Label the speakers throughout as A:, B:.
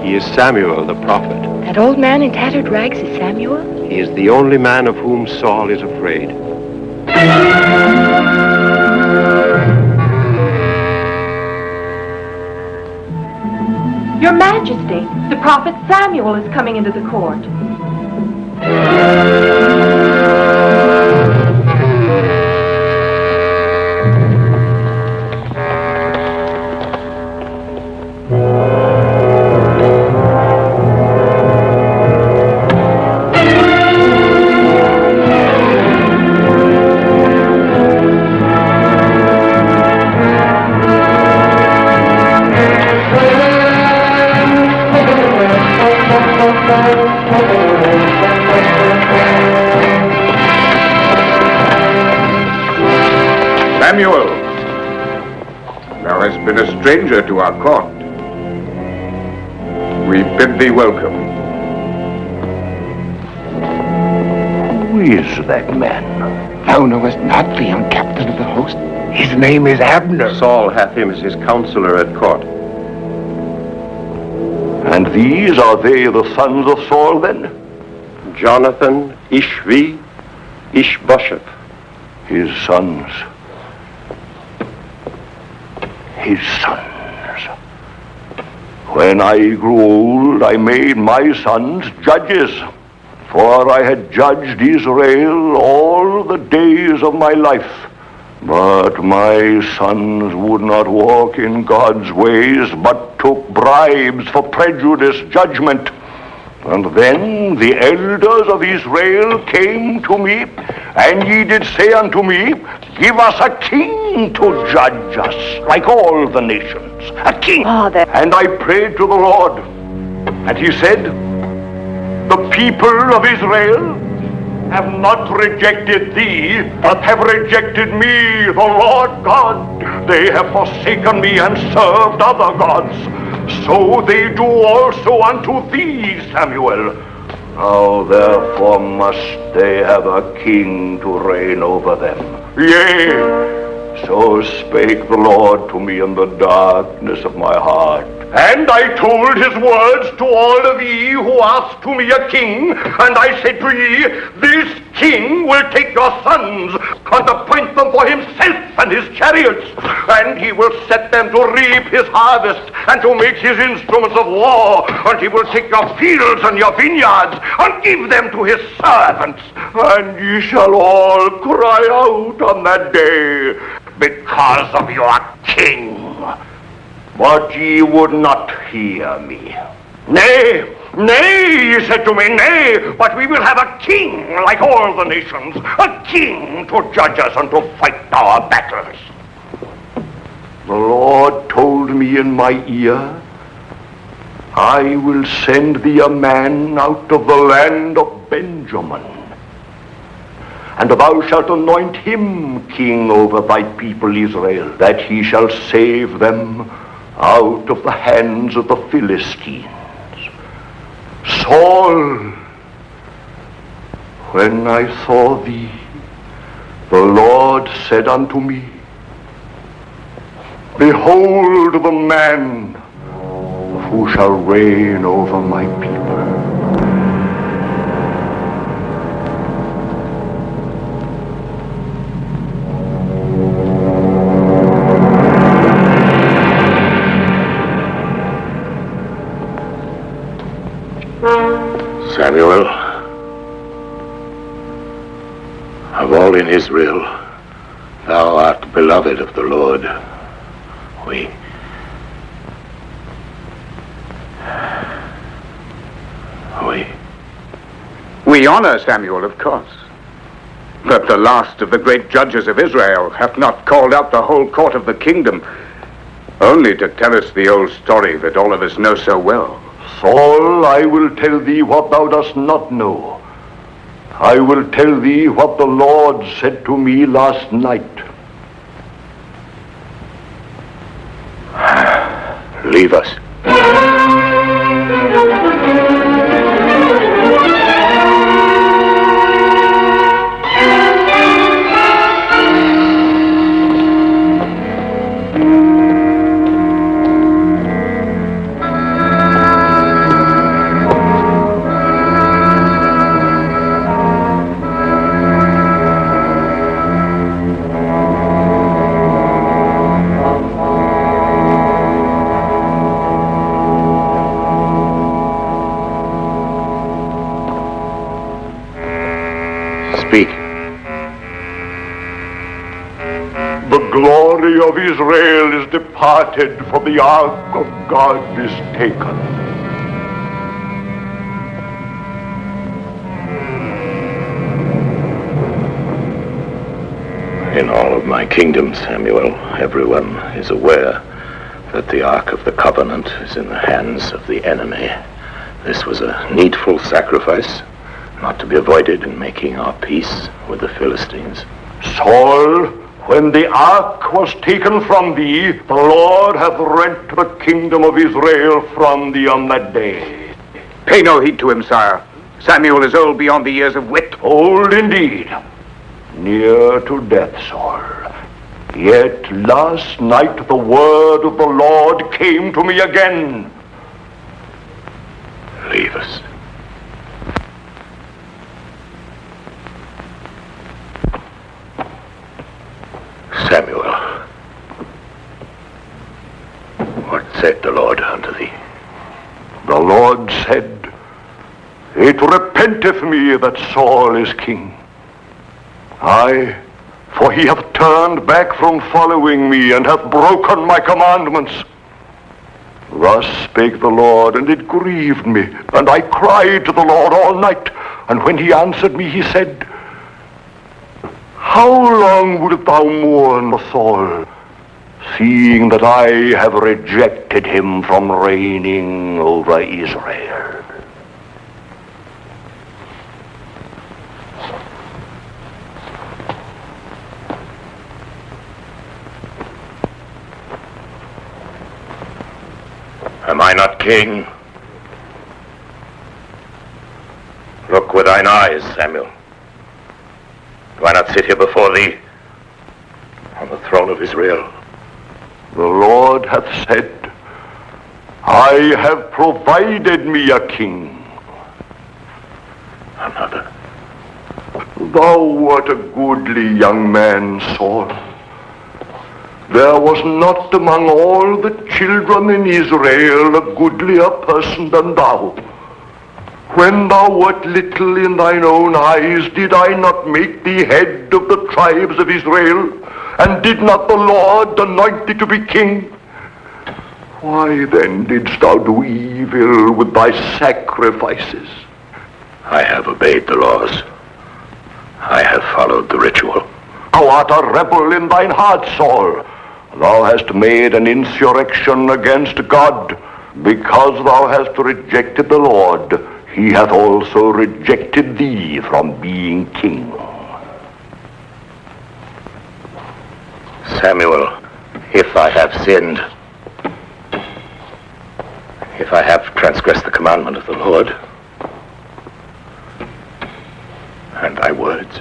A: He is Samuel, the prophet.
B: That old man in tattered rags is Samuel?
A: He is the only man of whom Saul is afraid.
C: Your Majesty, the prophet Samuel is coming into the court.
D: Samuel, thou hast been a stranger to our court. We bid thee welcome.
E: Who is that man? Thou knowest not the young captain of the host. His name is Abner.
A: Saul hath him as his counselor at court.
E: And these are they the sons of Saul then?
A: Jonathan, Ishvi, Ishbosheth.
E: His sons. His sons. When I grew old, I made my sons judges, for I had judged Israel all the days of my life. But my sons would not walk in God's ways, but took bribes for prejudice judgment. And then the elders of Israel came to me, and ye did say unto me, Give us a king to judge us, like all the nations, a king. And I prayed to the Lord, and he said, The people of Israel have not rejected thee, but have rejected me, the Lord God. They have forsaken me and served other gods. So they do also unto thee, Samuel. Now therefore must they have a king to reign over them. Yea, so spake the Lord to me in the darkness of my heart. And I told his words to all of ye who asked to me a king, and I said to ye, This king will take your sons, and appoint them for himself and his chariots, and he will set them to reap his harvest, and to make his instruments of war, and he will take your fields and your vineyards, and give them to his servants. And ye shall all cry out on that day, because of your king. But ye would not hear me. Nay, ye said to me, Nay, but we will have a king like all the nations, a king to judge us and to fight our battles. The Lord told me in my ear, I will send thee a man out of the land of Benjamin, and thou shalt anoint him king over thy people Israel, that he shall save them out of the hands of the Philistines. Saul, when I saw thee, the Lord said unto me, Behold the man who shall reign over my people.
F: Samuel, of all in Israel, thou art beloved of the Lord.
D: We honor Samuel, of course. But the last of the great judges of Israel hath not called out the whole court of the kingdom, only to tell us the old story that all of us know so well.
E: Saul, I will tell thee what thou dost not know. I will tell thee what the Lord said to me last night.
F: Leave us.
E: glory of Israel is departed, for the ark of God is taken.
F: In all of my kingdom, Samuel, everyone is aware that the Ark of the Covenant is in the hands of the enemy. This was a needful sacrifice, not to be avoided in making our peace with the Philistines.
E: Saul, when the ark was taken from thee, the Lord hath rent the kingdom of Israel from thee on that day.
D: Pay no heed to him, sire. Samuel is old beyond the years of wit.
E: Old indeed, near to death, Saul. Yet last night the word of the Lord came to me again.
F: Leave us. Samuel, what said the Lord unto thee?
E: The Lord said, It repenteth me that Saul is king. Aye, for he hath turned back from following me, and hath broken my commandments. Thus spake the Lord, and it grieved me, and I cried to the Lord all night. And when he answered me, he said, How long wilt thou mourn for Saul, seeing that I have rejected him from reigning over Israel?
F: Am I not king? Look with thine eyes, Samuel. Do I not sit here before thee on the throne of Israel?
E: The Lord hath said, I have provided me a king.
F: Another.
E: Thou art a goodly young man, Saul. There was not among all the children in Israel a goodlier person than thou. When thou wert little in thine own eyes, did I not make thee head of the tribes of Israel? And did not the Lord anoint thee to be king? Why then didst thou do evil with thy sacrifices?
F: I have obeyed the laws. I have followed the ritual.
E: Thou art a rebel in thine heart, Saul. Thou hast made an insurrection against God. Because thou hast rejected the Lord, he hath also rejected thee from being king.
F: Samuel, if I have sinned, if I have transgressed the commandment of the Lord, and thy words,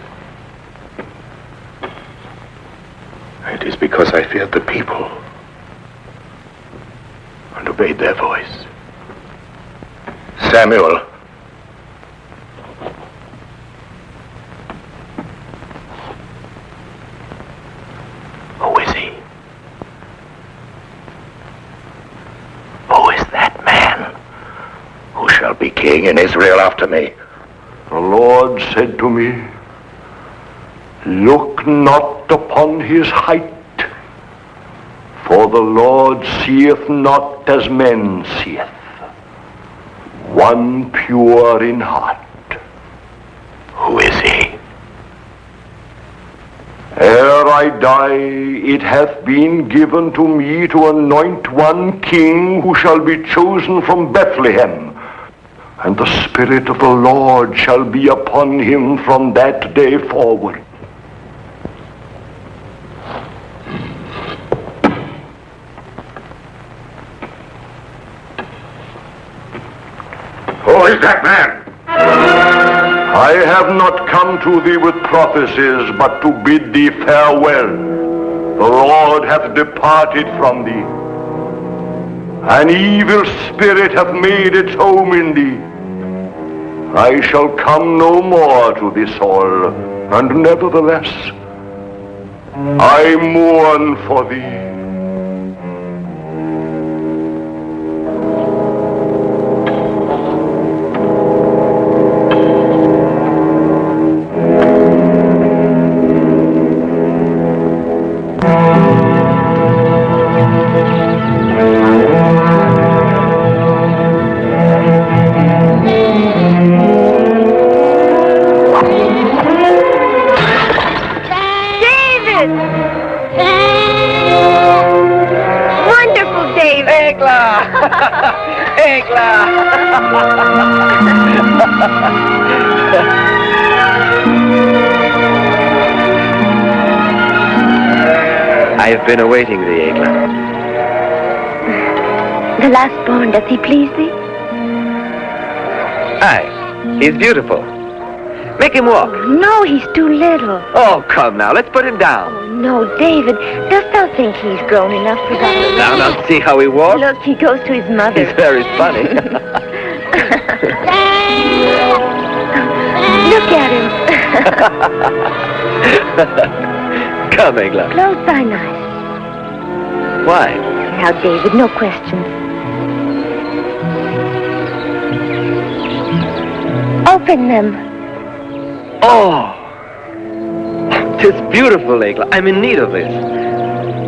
F: it is because I feared the people and obeyed their voice. Samuel, who is he? Who is that man who shall be king in Israel after me?
E: The Lord said to me, Look not upon his height, for the Lord seeth not as men seeth. One pure in heart.
F: Who is he?
E: Ere I die, it hath been given to me to anoint one king who shall be chosen from Bethlehem. And the Spirit of the Lord shall be upon him from that day forward.
D: Who is that man?
E: I have not come to thee with prophecies, but to bid thee farewell. The Lord hath departed from thee. An evil spirit hath made its home in thee. I shall come no more to thee, Saul, and nevertheless, I mourn for thee.
G: I have been awaiting thee, Egla.
B: The last born, does he please thee?
G: Aye, he's beautiful. Make him walk.
B: No, he's too little.
G: Oh, come now, let's put him down.
B: Oh, no, David, dost thou think he's grown enough for that?
G: Now, see how he walks?
B: Look, he goes to his mother.
G: He's very funny.
B: Look at him.
G: Come, Egla.
B: Close thine eyes.
G: Why?
B: Now, David, no questions. Open them.
G: Oh! 'Tis beautiful, Egla. I'm in need of this.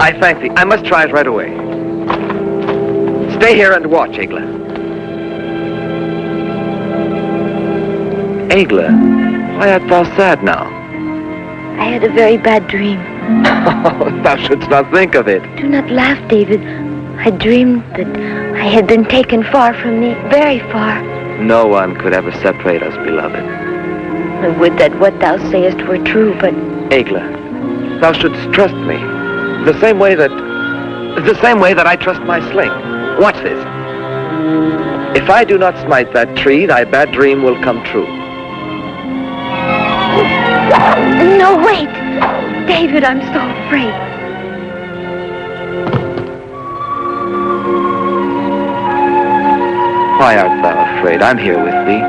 G: I thank thee. I must try it right away. Stay here and watch, Egla. Egla, why art thou sad now?
B: I had a very bad dream.
G: Oh, thou shouldst not think of it.
B: Do not laugh, David. I dreamed that I had been taken far from thee, very far.
G: No one could ever separate us, beloved.
B: I would that what thou sayest were true, but...
G: Egla, thou shouldst trust me. The same way that I trust my sling. Watch this. If I do not smite that tree, thy bad dream will come true.
B: No, wait! David, I'm so afraid.
G: Why art thou afraid? I'm here with thee.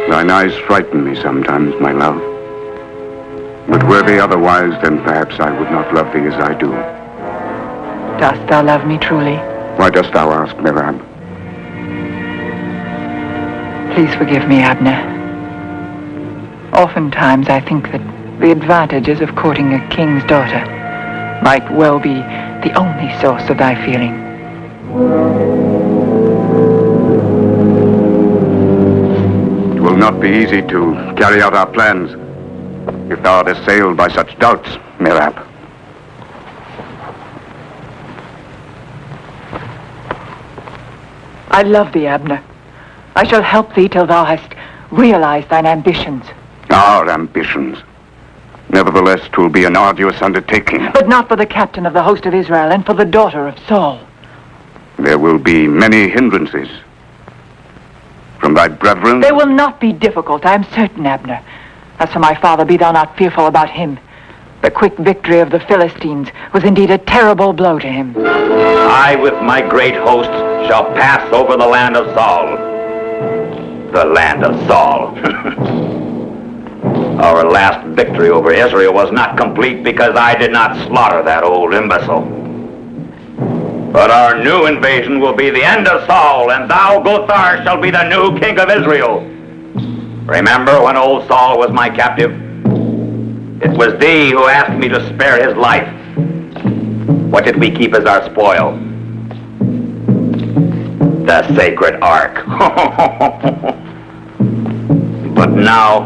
D: Thine eyes frighten me sometimes, my love. But were they otherwise, then perhaps I would not love thee as I do.
H: Dost thou love me truly?
D: Why dost thou ask, Mirab?
H: Please forgive me, Abner. Oftentimes I think that the advantages of courting a king's daughter might well be the only source of thy feeling.
D: It will not be easy to carry out our plans if thou art assailed by such doubts, Mirab.
H: I love thee, Abner. I shall help thee till thou hast realized thine ambitions.
D: Our ambitions. Nevertheless, 'twill be an arduous undertaking.
H: But not for the captain of the host of Israel and for the daughter of Saul.
D: There will be many hindrances. From thy brethren?
H: They will not be difficult, I am certain, Abner. As for my father, be thou not fearful about him. The quick victory of the Philistines was indeed a terrible blow to him.
F: I with my great host shall pass over the land of Saul. The land of Saul. Our last victory over Israel was not complete because I did not slaughter that old imbecile. But our new invasion will be the end of Saul, and thou, Gothar, shall be the new king of Israel. Remember when old Saul was my captive? It was thee who asked me to spare his life. What did we keep as our spoil? The sacred ark. But now,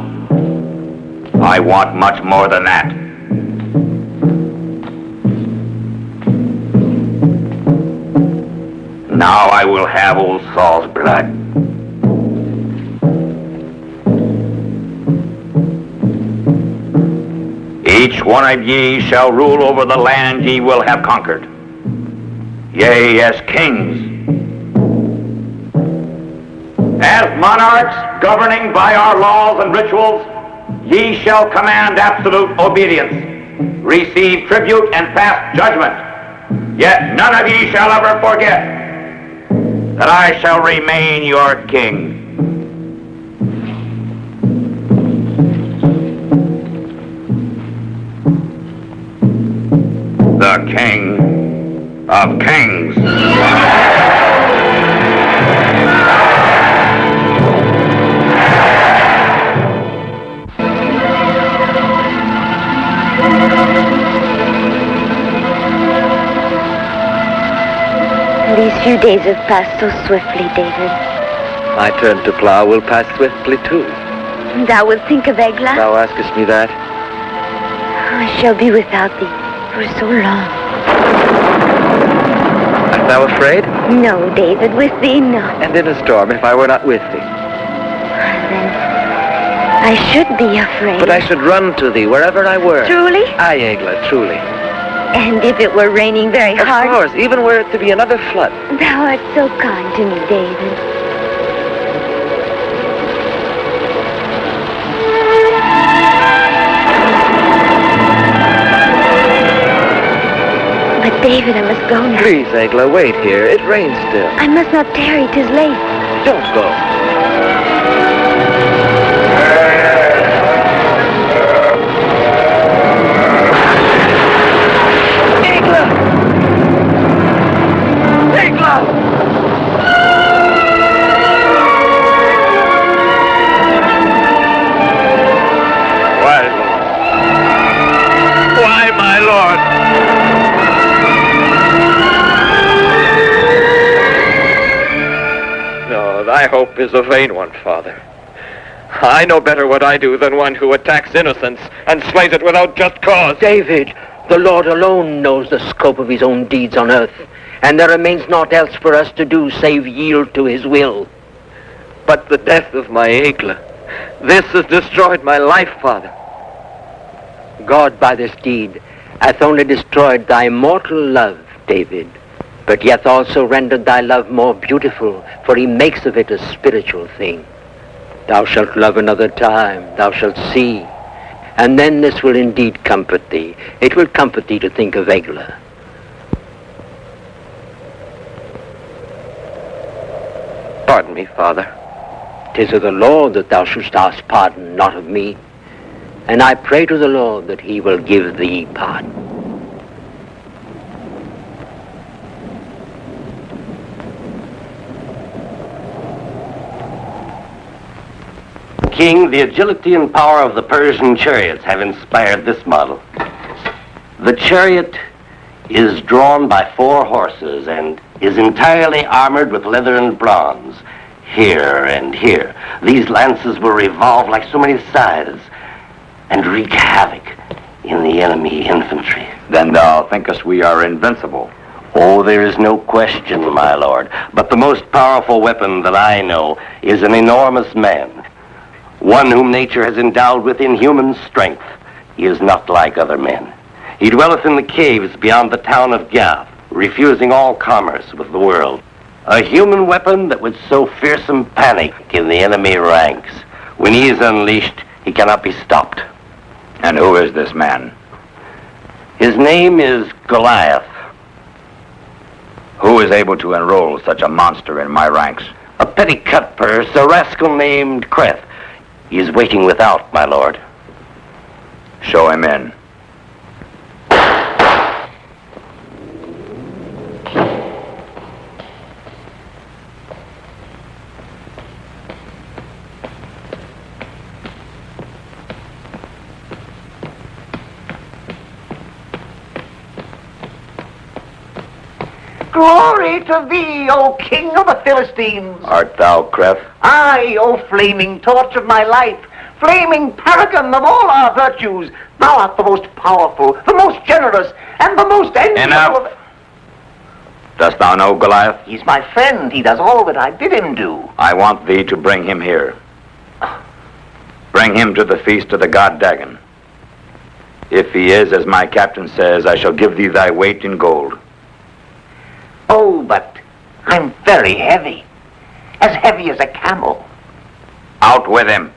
F: I want much more than that. Now I will have old Saul's blood. Each one of ye shall rule over the land ye will have conquered. Yea, as kings. As monarchs governing by our laws and rituals, ye shall command absolute obedience, receive tribute and pass judgment. Yet none of ye shall ever forget that I shall remain your king. The King of Kings.
B: These few days have passed so swiftly, David.
G: My turn to plow will pass swiftly too.
B: Thou wilt think of Eglah?
G: Thou askest me that?
B: I shall be without thee for so long.
G: Art thou afraid?
B: No, David, with thee, no.
G: And in a storm, if I were not with thee?
B: Then I should be afraid.
G: But I should run to thee wherever I were.
B: Truly?
G: Aye, Eglah, truly.
B: And if it were raining very hard?
G: Of course, even were it to be another flood.
B: Thou art so kind to me, David. But David, I must go now.
G: Please, Eglah, wait here. It rains still.
B: I must not tarry, 'tis late.
G: Don't go.
E: Why, my lord?
G: No, thy hope is a vain one, Father. I know better what I do than one who attacks innocence and slays it without just cause.
I: David, the Lord alone knows the scope of his own deeds on earth, and there remains naught else for us to do save yield to his will.
G: But the death of my Eglah, this has destroyed my life, Father.
I: God by this deed hath only destroyed thy mortal love, David, but yet also rendered thy love more beautiful, for he makes of it a spiritual thing. Thou shalt love another time, thou shalt see, and then this will indeed comfort thee. It will comfort thee to think of Eglah.
G: Pardon me, Father.
I: 'Tis of the Lord that thou shouldst ask pardon, not of me. And I pray to the Lord that he will give thee pardon.
J: King, the agility and power of the Persian chariots have inspired this model. The chariot is drawn by 4 horses and is entirely armored with leather and bronze. Here and here, these lances will revolve like so many scythes and wreak havoc in the enemy infantry.
D: Then thou thinkest we are invincible?
J: Oh, there is no question, my lord. But the most powerful weapon that I know is an enormous man. One whom nature has endowed with inhuman strength. He is not like other men. He dwelleth in the caves beyond the town of Gath, refusing all commerce with the world. A human weapon that would sow fearsome panic in the enemy ranks. When he is unleashed, he cannot be stopped.
D: And who is this man?
J: His name is Goliath.
D: Who is able to enroll such a monster in my ranks?
J: A petty cut-purse, a rascal named Creth. He is waiting without, my lord.
D: Show him in.
K: Glory to thee, O King of the Philistines!
D: Art thou Creth?
K: Aye, O flaming torch of my life, flaming paragon of all our virtues, thou art the most powerful, the most generous, and the most enviable.
D: Enough! Dost thou know Goliath?
K: He's my friend. He does all that I bid him do.
D: I want thee to bring him here. Bring him to the feast of the god Dagon. If he is, as my captain says, I shall give thee thy weight in gold.
K: Oh, but I'm very heavy. As heavy as a camel.
D: Out with him.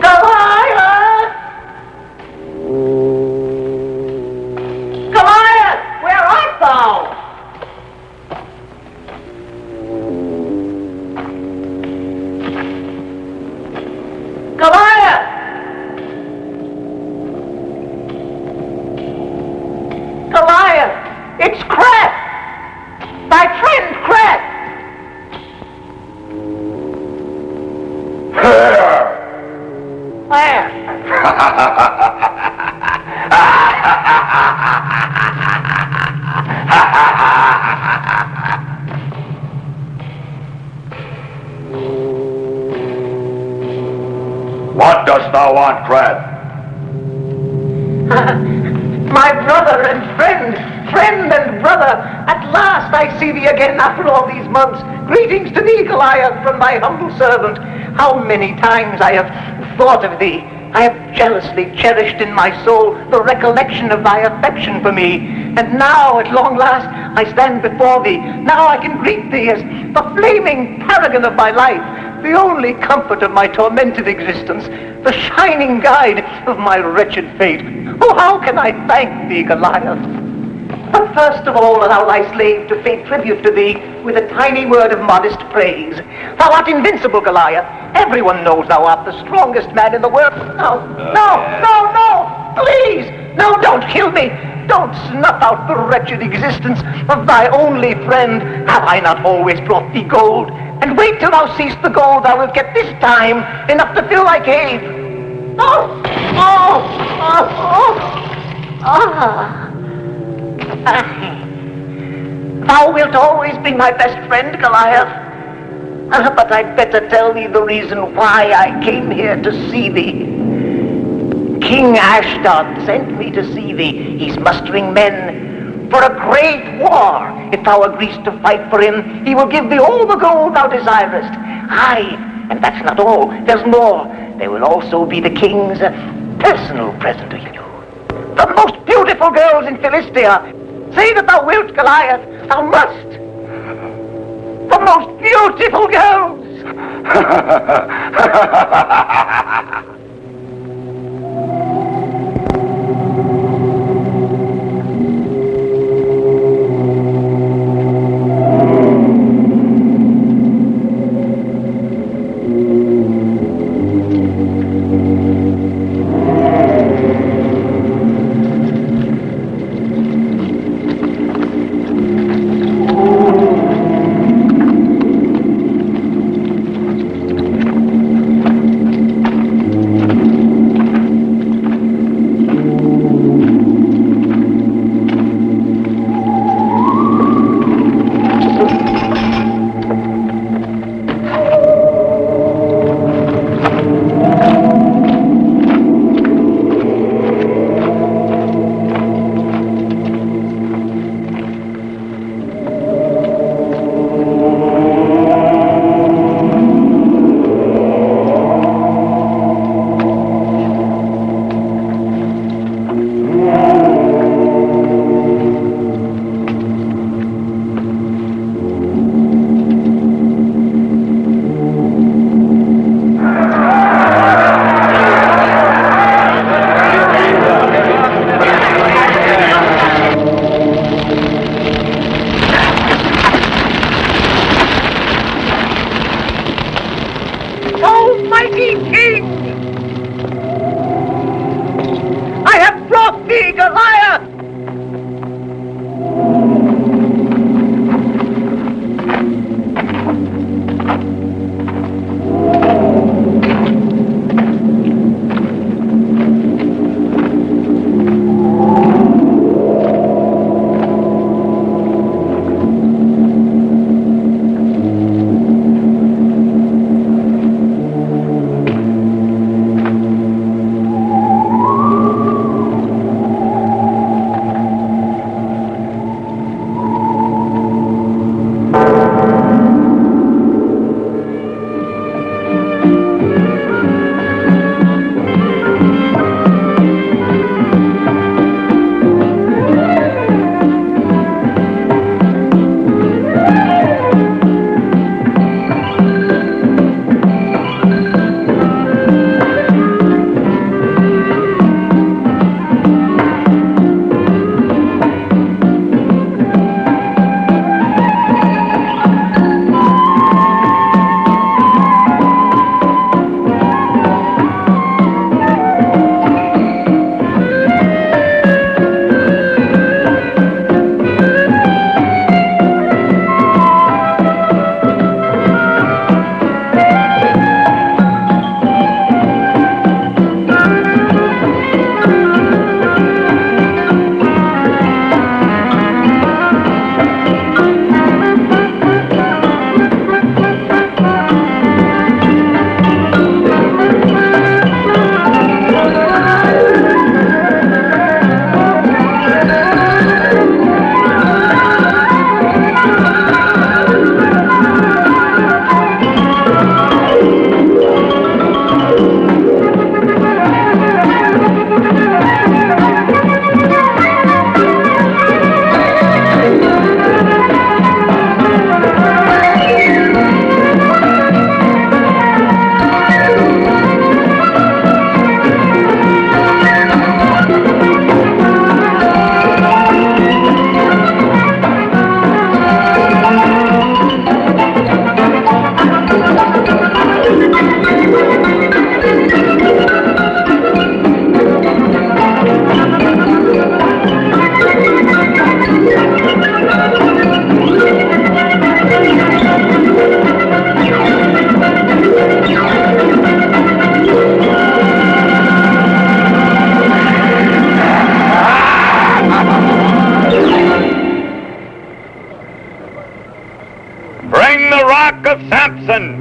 K: Goliath! Goliath, where art thou? Goliath! Goliath! It's Cret! Thy friend Cret! Where?
E: What dost thou want, Crad?
K: My brother and friend and brother, at last I see thee again after all these months. Greetings to thee, Goliath, from thy humble servant. How many times I have thought of thee. I have jealously cherished in my soul the recollection of thy affection for me. And now, at long last, I stand before thee. Now I can greet thee as the flaming paragon of my life, the only comfort of my tormented existence, the shining guide of my wretched fate. Oh, how can I thank thee, Goliath? But first of all, allow thy slave to pay tribute to thee with a tiny word of modest praise. Thou art invincible, Goliath. Everyone knows thou art the strongest man in the world. No, please, no, don't kill me. Don't snuff out the wretched existence of thy only friend. Have I not always brought thee gold? And wait till thou seest the gold thou wilt get this time, enough to fill thy cave. Thou wilt always be my best friend, Goliath. But I'd better tell thee the reason why I came here to see thee. King Ashdod sent me to see thee. He's mustering men for a great war. If thou agreest to fight for him, he will give thee all the gold thou desirest. Aye, and that's not all. There's more. There will also be the king's personal present to you. The most beautiful girls in Philistia. Say that thou wilt, Goliath. Thou must. The most beautiful girls.
D: back of Samson!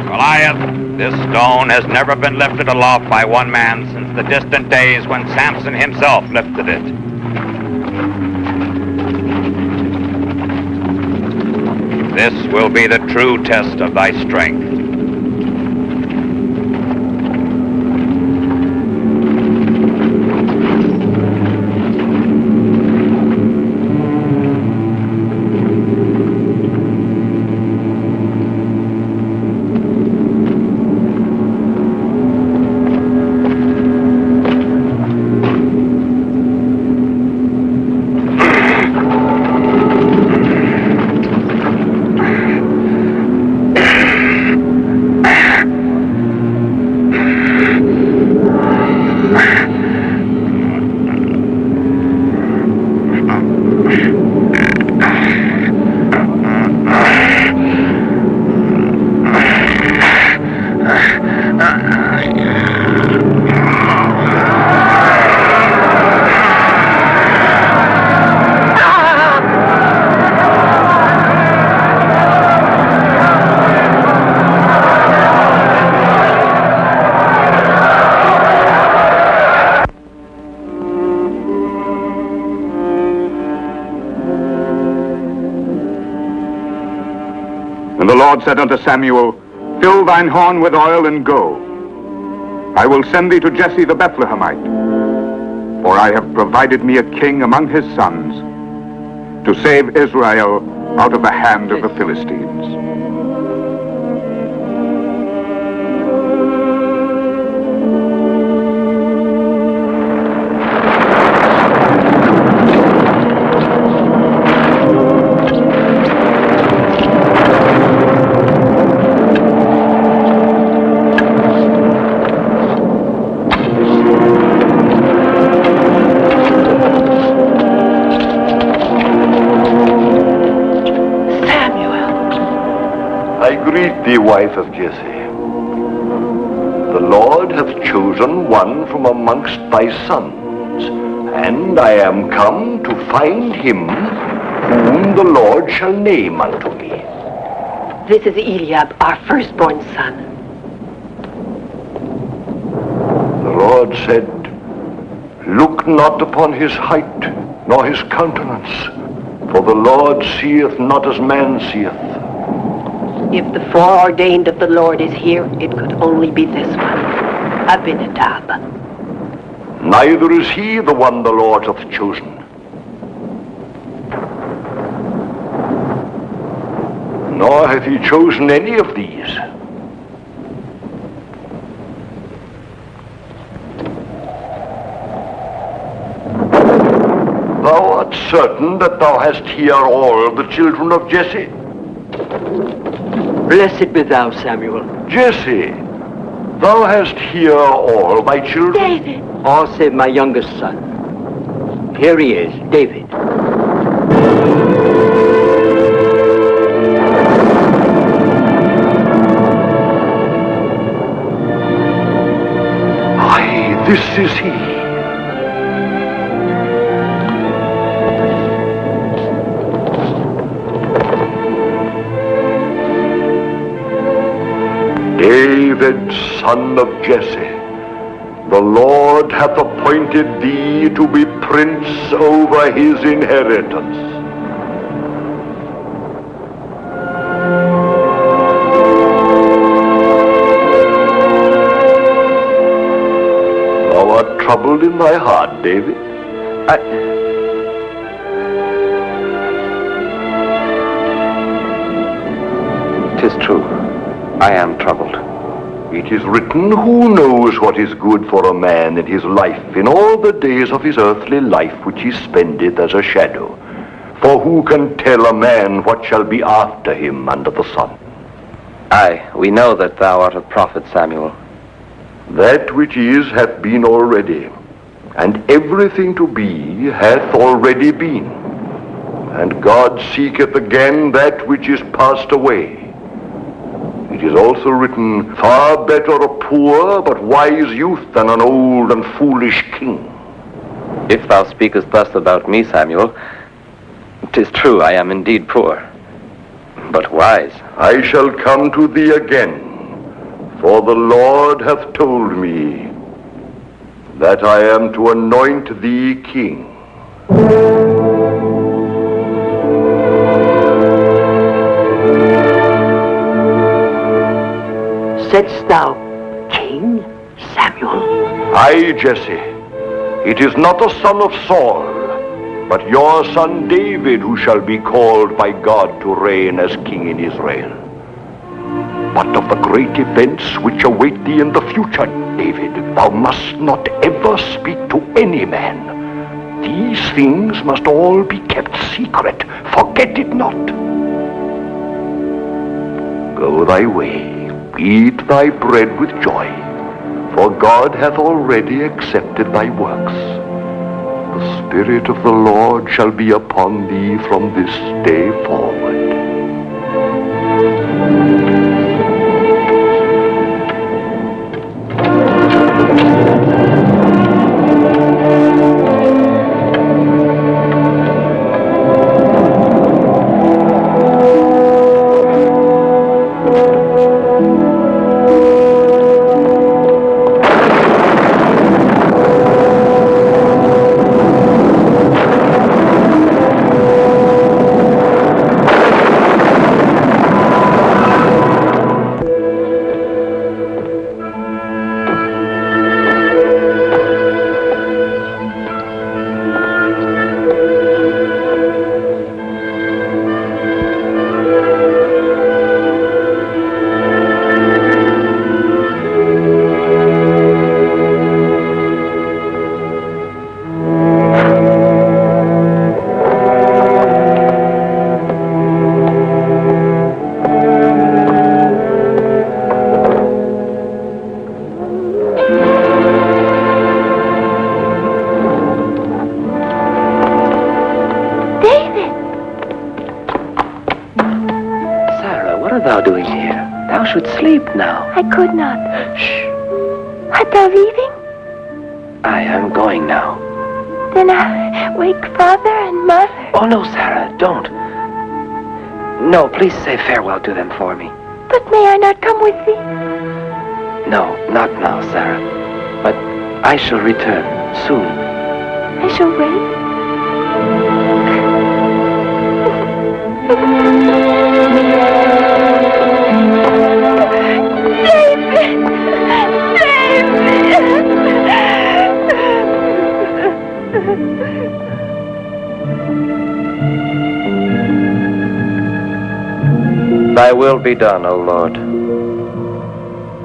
L: Goliath, this stone has never been lifted aloft by one man since the distant days when Samson himself lifted it. This will be the true test of thy strength.
D: And the Lord said unto Samuel, Fill thine horn with oil and go. I will send thee to Jesse the Bethlehemite, for I have provided me a king among his sons to save Israel out of the hand of the Philistines.
E: The wife of Jesse. The Lord hath chosen one from amongst thy sons, and I am come to find him whom the Lord shall name unto me.
M: This is Eliab, our firstborn son.
E: The Lord said, Look not upon his height, nor his countenance, for the Lord seeth not as man seeth.
M: If the foreordained of the Lord is here, it could only be this one, Abinadab.
E: Neither is he the one the Lord hath chosen. Nor hath he chosen any of these. Thou art certain that thou hast here all the children of Jesse?
I: Blessed be thou, Samuel.
E: Jesse, thou hast here all thy children?
M: David.
I: All save my youngest son. Here he is, David.
E: Aye, this is he. David, son of Jesse, the Lord hath appointed thee to be prince over his inheritance. Thou art troubled in thy heart, David.
G: 'Tis true. I am troubled.
E: It is written, Who knows what is good for a man in his life, in all the days of his earthly life which he spendeth as a shadow? For who can tell a man what shall be after him under the sun?
G: Aye, we know that thou art a prophet, Samuel.
E: That which is hath been already, and everything to be hath already been. And God seeketh again that which is passed away. It is also written, Far better a poor but wise youth than an old and foolish king.
G: If thou speakest thus about me, Samuel, 'Tis true, I am indeed poor, but wise.
E: I shall come to thee again, for the Lord hath told me that I am to anoint thee king.
I: Saidst thou, King Samuel?
E: Aye, Jesse. It is not the son of Saul, but your son David who shall be called by God to reign as king in Israel. But of the great events which await thee in the future, David, thou must not ever speak to any man. These things must all be kept secret. Forget it not. Go thy way. Eat thy bread with joy, for God hath already accepted thy works. The Spirit of the Lord shall be upon thee from this day forward.
G: Sleep now.
B: I could not.
G: Shh.
B: Art thou leaving?
G: I am going now.
B: Then I wake father and mother.
G: Oh, no, Sarah, don't. No, please say farewell to them for me.
B: But may I not come with thee?
G: No, not now, Sarah. But I shall return soon.
B: I shall wait.
G: Thy will be done, O Lord.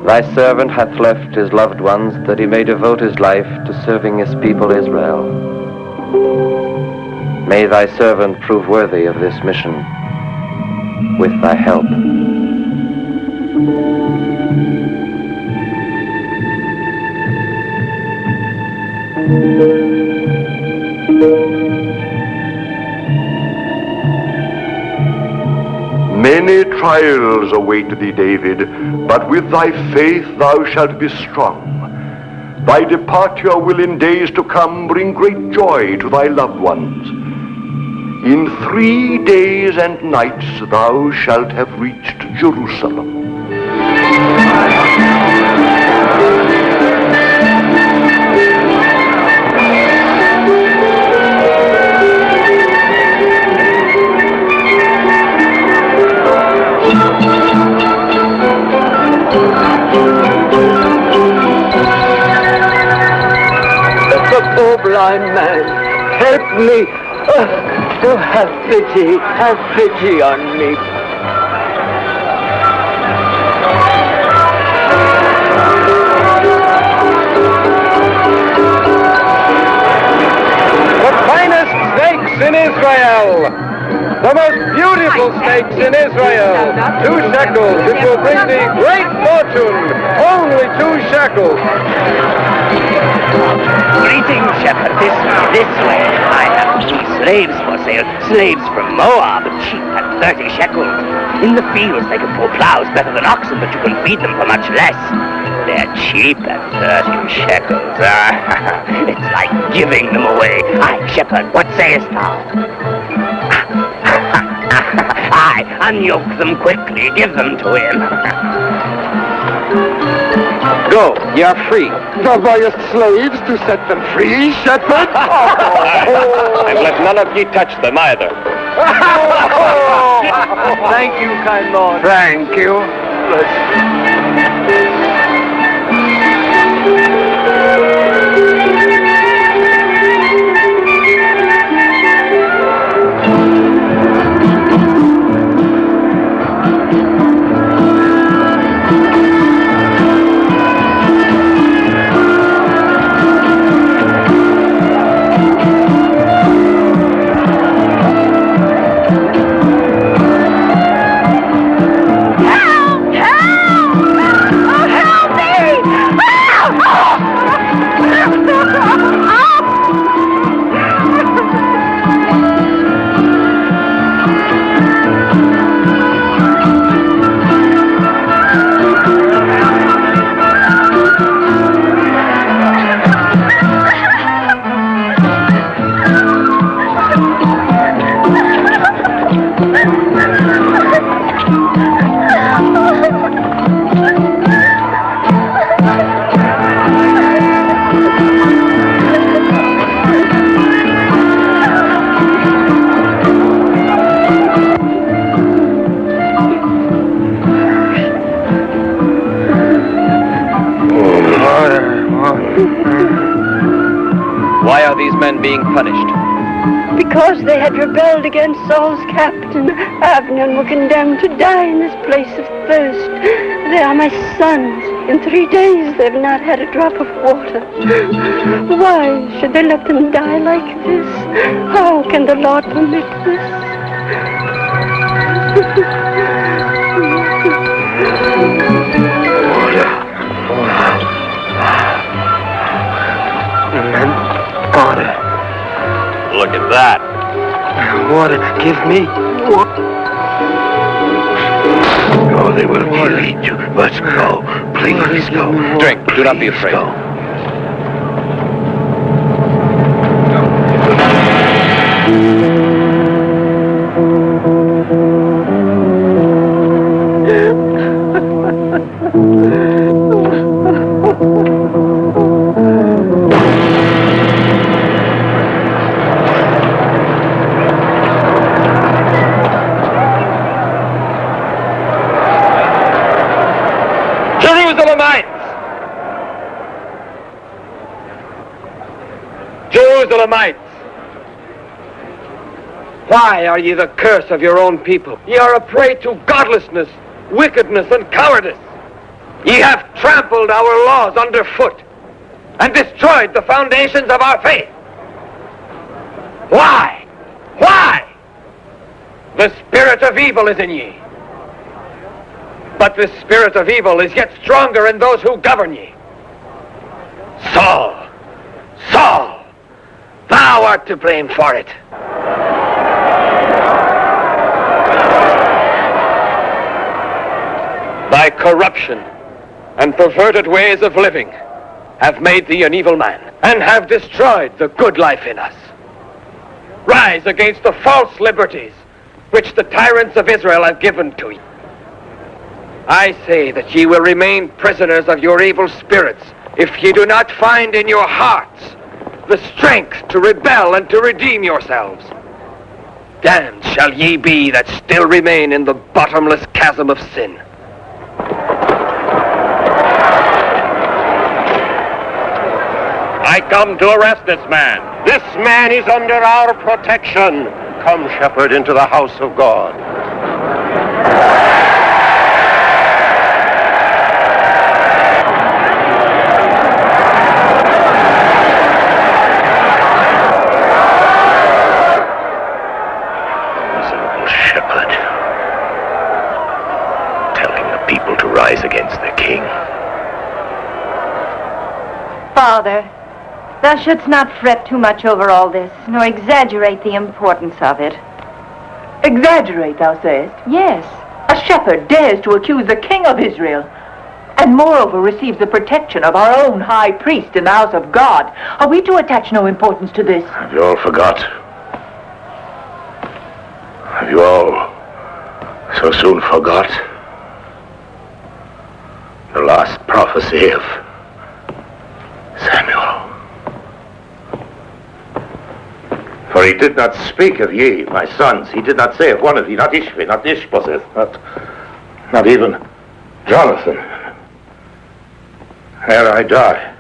G: Thy servant hath left his loved ones that he may devote his life to serving his people Israel. May thy servant prove worthy of this mission with thy help.
E: Many trials await thee, David, but with thy faith thou shalt be strong. Thy departure will in days to come bring great joy to thy loved ones. In 3 days and nights thou shalt have reached Jerusalem.
I: Oh, blind man, help me. Oh, have pity on me.
N: The finest snakes in Israel. The most beautiful snakes in Israel. 2 shekels. It will bring thee great fortune. Only 2 shekels.
O: Greetings, shepherd. This way. I have 3 slaves for sale. Slaves from Moab, cheap at 30 shekels. In the fields, they can pull plows better than oxen, but you can feed them for much less. They're cheap at 30 shekels. It's like giving them away. Aye, shepherd, what sayest thou? Unyoke them quickly. Give them to him.
G: Go, ye are free.
N: Thou buyest slaves to set them free, shepherd?
P: And let none of ye touch them either.
G: Thank you, kind Lord.
N: Thank you.
G: Why are these men being punished?
M: Because they had rebelled against Saul's captain, Abner, and were condemned to die in this place of thirst. They are my sons. In 3 days they've not had a drop of water. Why should they let them die like this? How can the Lord permit this?
G: Water.
P: Look at that.
G: Water. Give me water.
E: Oh, they will kill you. Let's go. Please go.
G: Drink. Do not be afraid.
E: Go.
G: Jerusalemites! Why are ye the curse of your own people? Ye are a prey to godlessness, wickedness, and cowardice. Ye have trampled our laws underfoot and destroyed the foundations of our faith. Why? Why? The spirit of evil is in ye. But the spirit of evil is yet stronger in those who govern ye. Saul! Saul! Thou art to blame for it. Thy corruption and perverted ways of living have made thee an evil man and have destroyed the good life in us. Rise against the false liberties which the tyrants of Israel have given to you. I say that ye will remain prisoners of your evil spirits if ye do not find in your hearts the strength to rebel and to redeem yourselves. Damned shall ye be that still remain in the bottomless chasm of sin.
P: I come to arrest this man.
A: This man is under our protection. Come, shepherd, into the house of God.
F: Against the king.
B: Father, thou shouldst not fret too much over all this, nor exaggerate the importance of it.
H: Exaggerate, thou sayest?
B: Yes.
H: A shepherd dares to accuse the king of Israel, and moreover receives the protection of our own high priest in the house of God. Are we to attach no importance to this?
F: Have you all forgot? Have you all So soon forgot the last prophecy of Samuel.
D: For he did not speak of ye, my sons. He did not say of one of ye, not Ishvi, not Ishbosheth, not even Jonathan. Ere I die,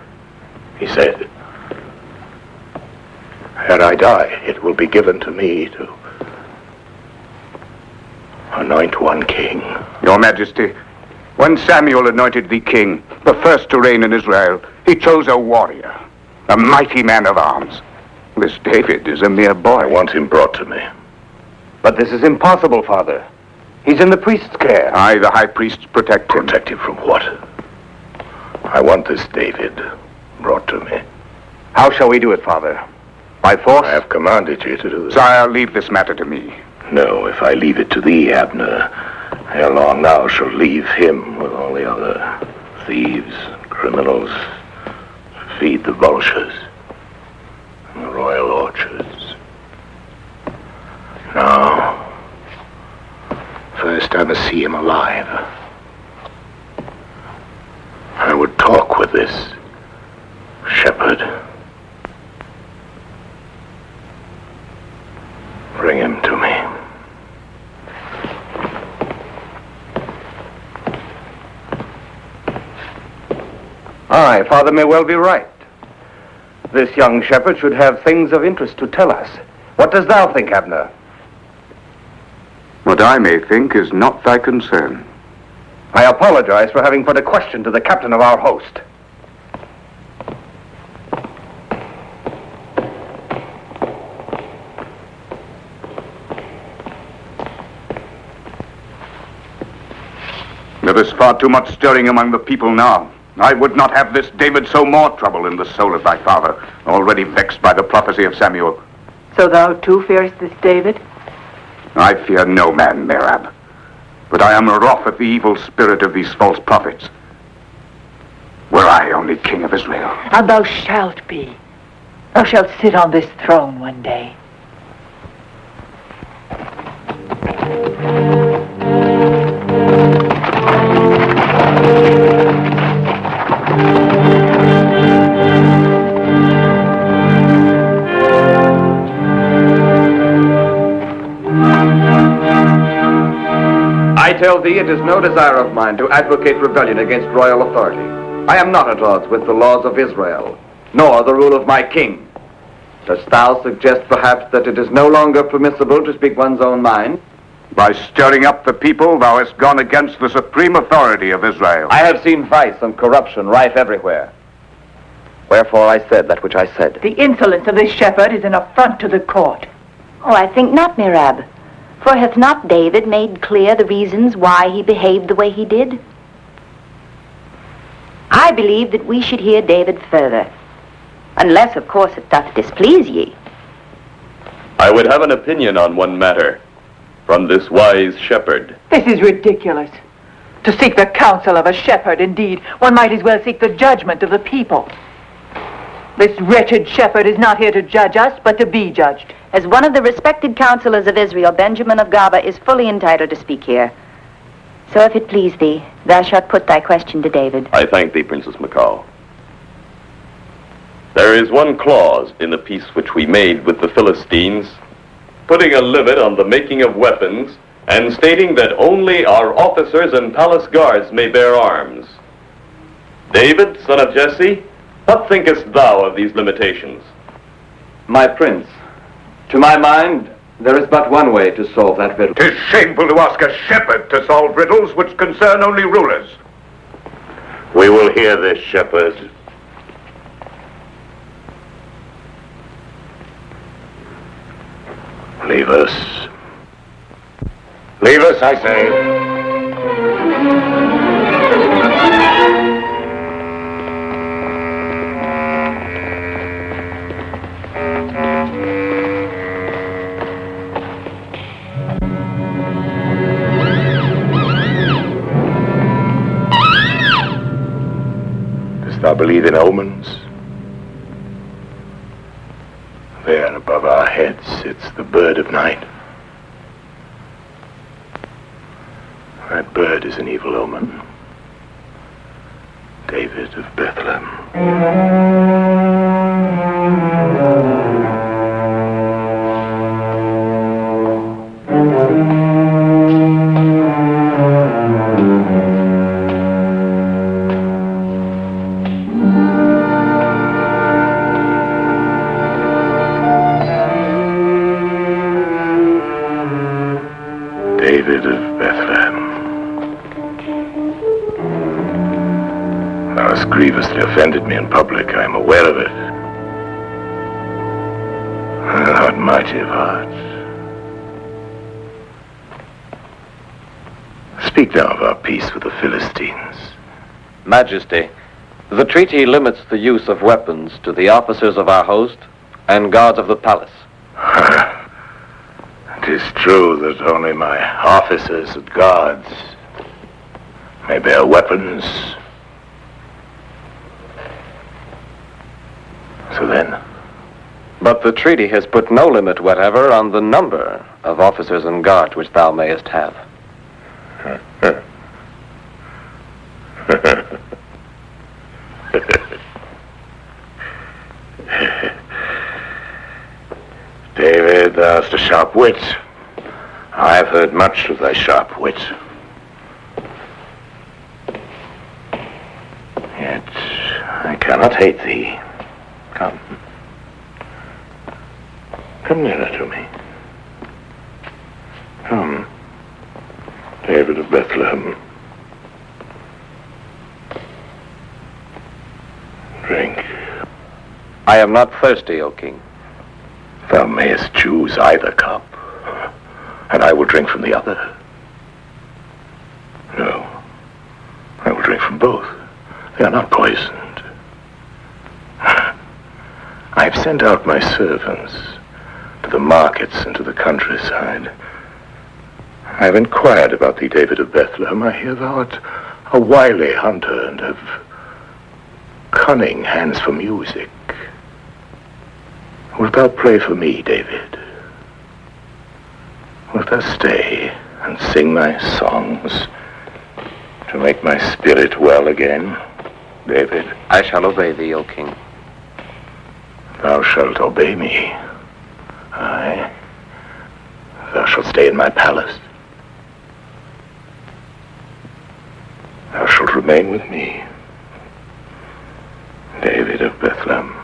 D: he said, ere I die, it will be given to me to anoint one king. Your Majesty, when Samuel anointed thee king, the first to reign in Israel, he chose a warrior, a mighty man of arms. This David is a mere boy.
F: I want him brought to me.
G: But this is impossible, Father. He's in the priest's care.
D: I, the high priest, protect him.
F: Protect him from what? I want this David brought to me.
G: How shall we do it, Father? By force?
F: I have commanded you to do this.
D: Sire, leave this matter to me.
F: No, if I leave it to thee, Abner, ere long thou shalt leave him with all the other thieves and criminals to feed the vultures in the royal orchards. Now, first I must see him alive. I would talk with this shepherd. Bring him to me.
G: Aye, Father may well be right. This young shepherd should have things of interest to tell us. What dost thou think, Abner?
D: What I may think is not thy concern.
G: I apologize for having put a question to the captain of our host.
D: There is far too much stirring among the people now. I would not have this David sow more trouble in the soul of thy father, already vexed by the prophecy of Samuel.
H: So thou too fearest this David?
D: I fear no man, Merab. But I am wroth at the evil spirit of these false prophets. Were I only king of Israel.
H: And thou shalt be. Thou shalt sit on this throne one day.
G: I tell thee, it is no desire of mine to advocate rebellion against royal authority. I am not at odds with the laws of Israel, nor the rule of my king. Dost thou suggest, perhaps, that it is no longer permissible to speak one's own mind?
D: By stirring up the people, thou hast gone against the supreme authority of Israel.
G: I have seen vice and corruption rife everywhere. Wherefore I said that which I said.
H: The insolence of this shepherd is an affront to the court.
B: Oh, I think not, Merab. For hath not David made clear the reasons why he behaved the way he did? I believe that we should hear David further. Unless, of course, it doth displease ye.
Q: I would have an opinion on one matter from this wise shepherd.
H: This is ridiculous. To seek the counsel of a shepherd, indeed, one might as well seek the judgment of the people. This wretched shepherd is not here to judge us, but to be judged.
B: As one of the respected counselors of Israel, Benjamin of Gaba is fully entitled to speak here. So if it please thee, thou shalt put thy question to David.
Q: I thank thee, Princess Macau. There is one clause in the peace which we made with the Philistines, putting a limit on the making of weapons and stating that only our officers and palace guards may bear arms. David, son of Jesse, what thinkest thou of these limitations?
G: My prince, to my mind, there is but one way to solve that riddle.
D: 'Tis shameful to ask a shepherd to solve riddles which concern only rulers.
F: We will hear this shepherd. Leave us. Leave us, I say. Dost thou believe in omens? There above our heads sits the bird of night. That bird is an evil omen. David of Bethlehem. David of Bethlehem. Thou hast grievously offended me in public. I am aware of it. Thou art mighty of heart. Speak now of our peace with the Philistines.
R: Majesty, the treaty limits the use of weapons to the officers of our host and guards of the palace.
F: It is true that only my officers and guards may bear weapons. So then?
R: But the treaty has put no limit whatever on the number of officers and guards which thou mayest have.
F: David, thou hast a sharp wit. I have heard much of thy sharp wit. Yet I cannot hate thee. Come. Come nearer to me. Come, David of Bethlehem. Drink.
R: I am not thirsty, O king.
F: Thou mayest choose either cup, and I will drink from the other. No, I will drink from both. They are not poisoned. I have sent out my servants to the markets and to the countryside. I have inquired about thee, David of Bethlehem. I hear thou art a wily hunter and have cunning hands for music. Wilt thou play for me, David? Wilt thou stay and sing thy songs to make my spirit well again, David?
R: I shall obey thee, O king.
F: Thou shalt obey me. Aye. Thou shalt stay in my palace. Thou shalt remain with me, David of Bethlehem.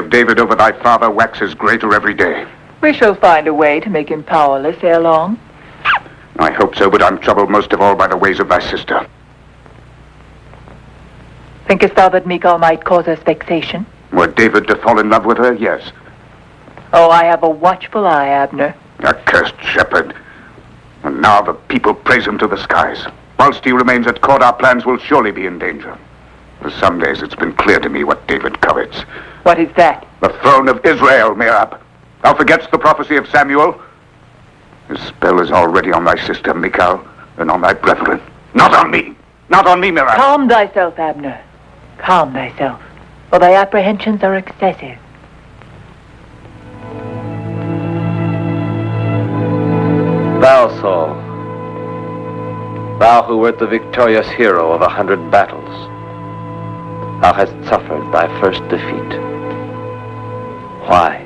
D: David over thy father waxes greater every day.
H: We shall find a way to make him powerless ere long.
D: I hope so, but I'm troubled most of all by the ways of thy sister.
H: Thinkest thou that Michal might cause us vexation?
D: Were David to fall in love with her, yes.
H: Oh, I have a watchful eye, Abner.
D: Accursed shepherd. And now the people praise him to the skies. Whilst he remains at court, our plans will surely be in danger. For some days it's been clear to me what David covets.
H: What is that?
D: The throne of Israel, Merab. Thou forgetst the prophecy of Samuel? His spell is already on thy sister, Michal, and on thy brethren. Not on me! Not on me, Merab!
H: Calm thyself, Abner. Calm thyself, for thy apprehensions are excessive.
R: Thou, Saul, thou who wert the victorious hero of 100 battles, thou hast suffered thy first defeat. Why?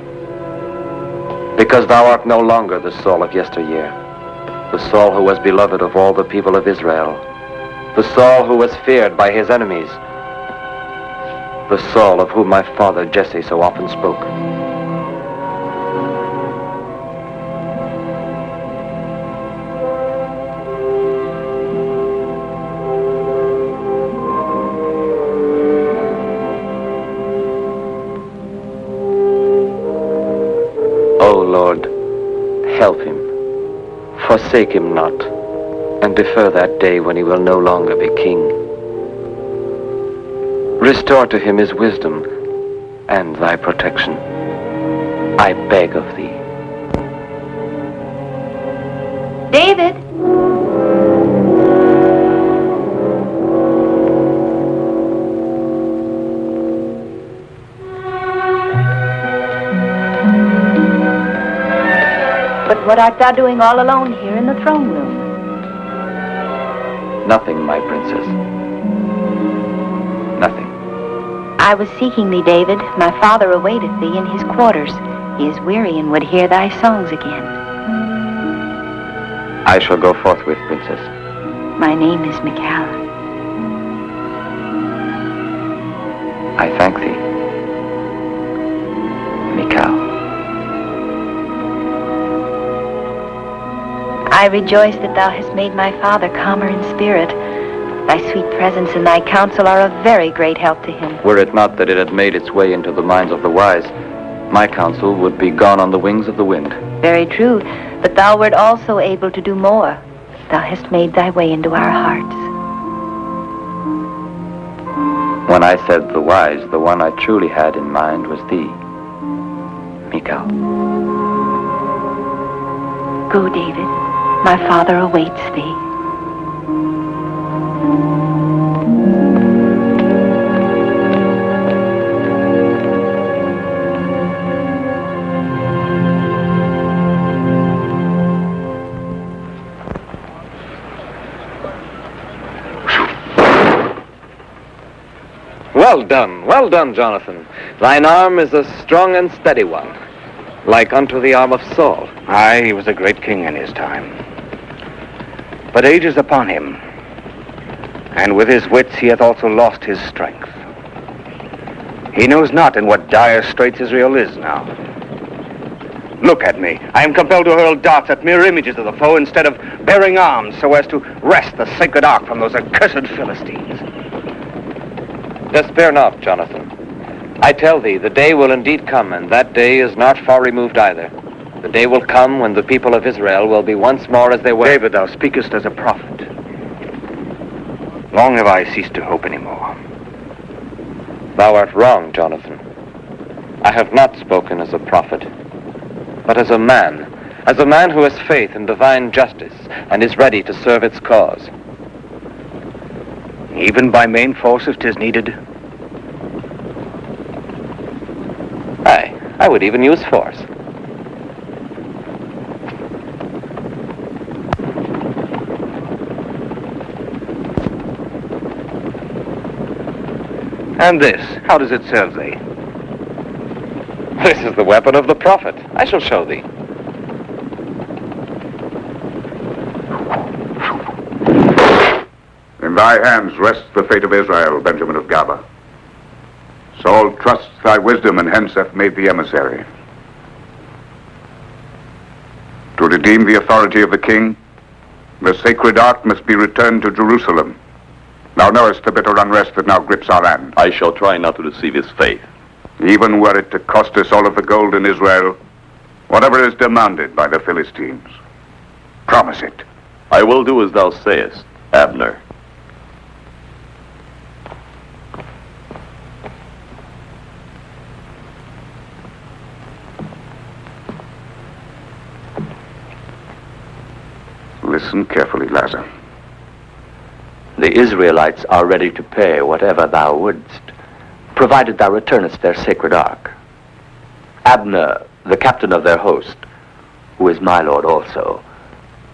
R: Because thou art no longer the Saul of yesteryear, the Saul who was beloved of all the people of Israel, the Saul who was feared by his enemies, the Saul of whom my father Jesse so often spoke. O Lord, help him. Forsake him not, and defer that day when he will no longer be king. Restore to him his wisdom and thy protection, I beg of thee.
B: David! But what art thou doing all alone here in the throne room?
R: Nothing, my princess. Nothing.
B: I was seeking thee, David. My father awaiteth thee in his quarters. He is weary and would hear thy songs again.
R: I shall go forthwith, princess.
B: My name is Michal.
R: I thank thee, Michal.
B: I rejoice that thou hast made my father calmer in spirit. Thy sweet presence and thy counsel are a very great help to him.
R: Were it not that it had made its way into the minds of the wise, my counsel would be gone on the wings of the wind.
B: Very true, but thou wert also able to do more. Thou hast made thy way into our hearts.
R: When I said the wise, the one I truly had in mind was thee, Michal.
B: Go, David. My father awaits thee.
G: Well done, Jonathan. Thine arm is a strong and steady one, like unto the arm of Saul.
L: Aye, he was a great king in his time. But age is upon him, and with his wits he hath also lost his strength. He knows not in what dire straits Israel is now. Look at me. I am compelled to hurl darts at mere images of the foe instead of bearing arms so as to wrest the sacred ark from those accursed Philistines.
G: Despair not, Jonathan. I tell thee, the day will indeed come, and that day is not far removed either. The day will come when the people of Israel will be once more as they were.
L: David, thou speakest as a prophet. Long have I ceased to hope any more.
G: Thou art wrong, Jonathan. I have not spoken as a prophet, but as a man who has faith in divine justice and is ready to serve its cause.
L: Even by main force if 'tis needed?
G: Aye, I would even use force.
L: And this, how does it serve thee?
G: This is the weapon of the prophet. I shall show thee.
D: In thy hands rests the fate of Israel, Benjamin of Gaba. Saul trusts thy wisdom, and hence hath made thee emissary. To redeem the authority of the king, the sacred ark must be returned to Jerusalem. Thou knowest the bitter unrest that now grips our land.
Q: I shall try not to deceive his faith.
D: Even were it to cost us all of the gold in Israel, whatever is demanded by the Philistines. Promise it.
Q: I will do as thou sayest, Abner.
D: Listen carefully, Lazar.
R: The Israelites are ready to pay whatever thou wouldst, provided thou returnest their sacred ark. Abner, the captain of their host, who is my lord also,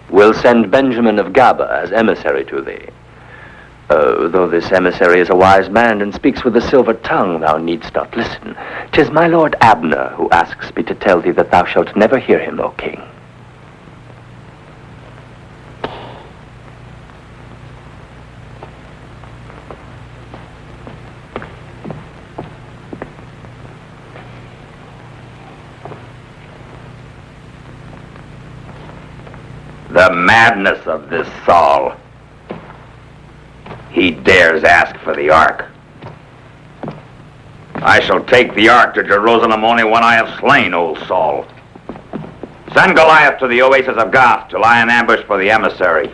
R: will send Benjamin of Gaba as emissary to thee. Though this emissary is a wise man and speaks with a silver tongue, thou needst not listen. 'Tis my lord Abner who asks me to tell thee that thou shalt never hear him, O king.
J: The madness of this Saul. He dares ask for the ark. I shall take the ark to Jerusalem only when I have slain old Saul.
S: Send Goliath to the oasis of Gath to lie in ambush for the emissary.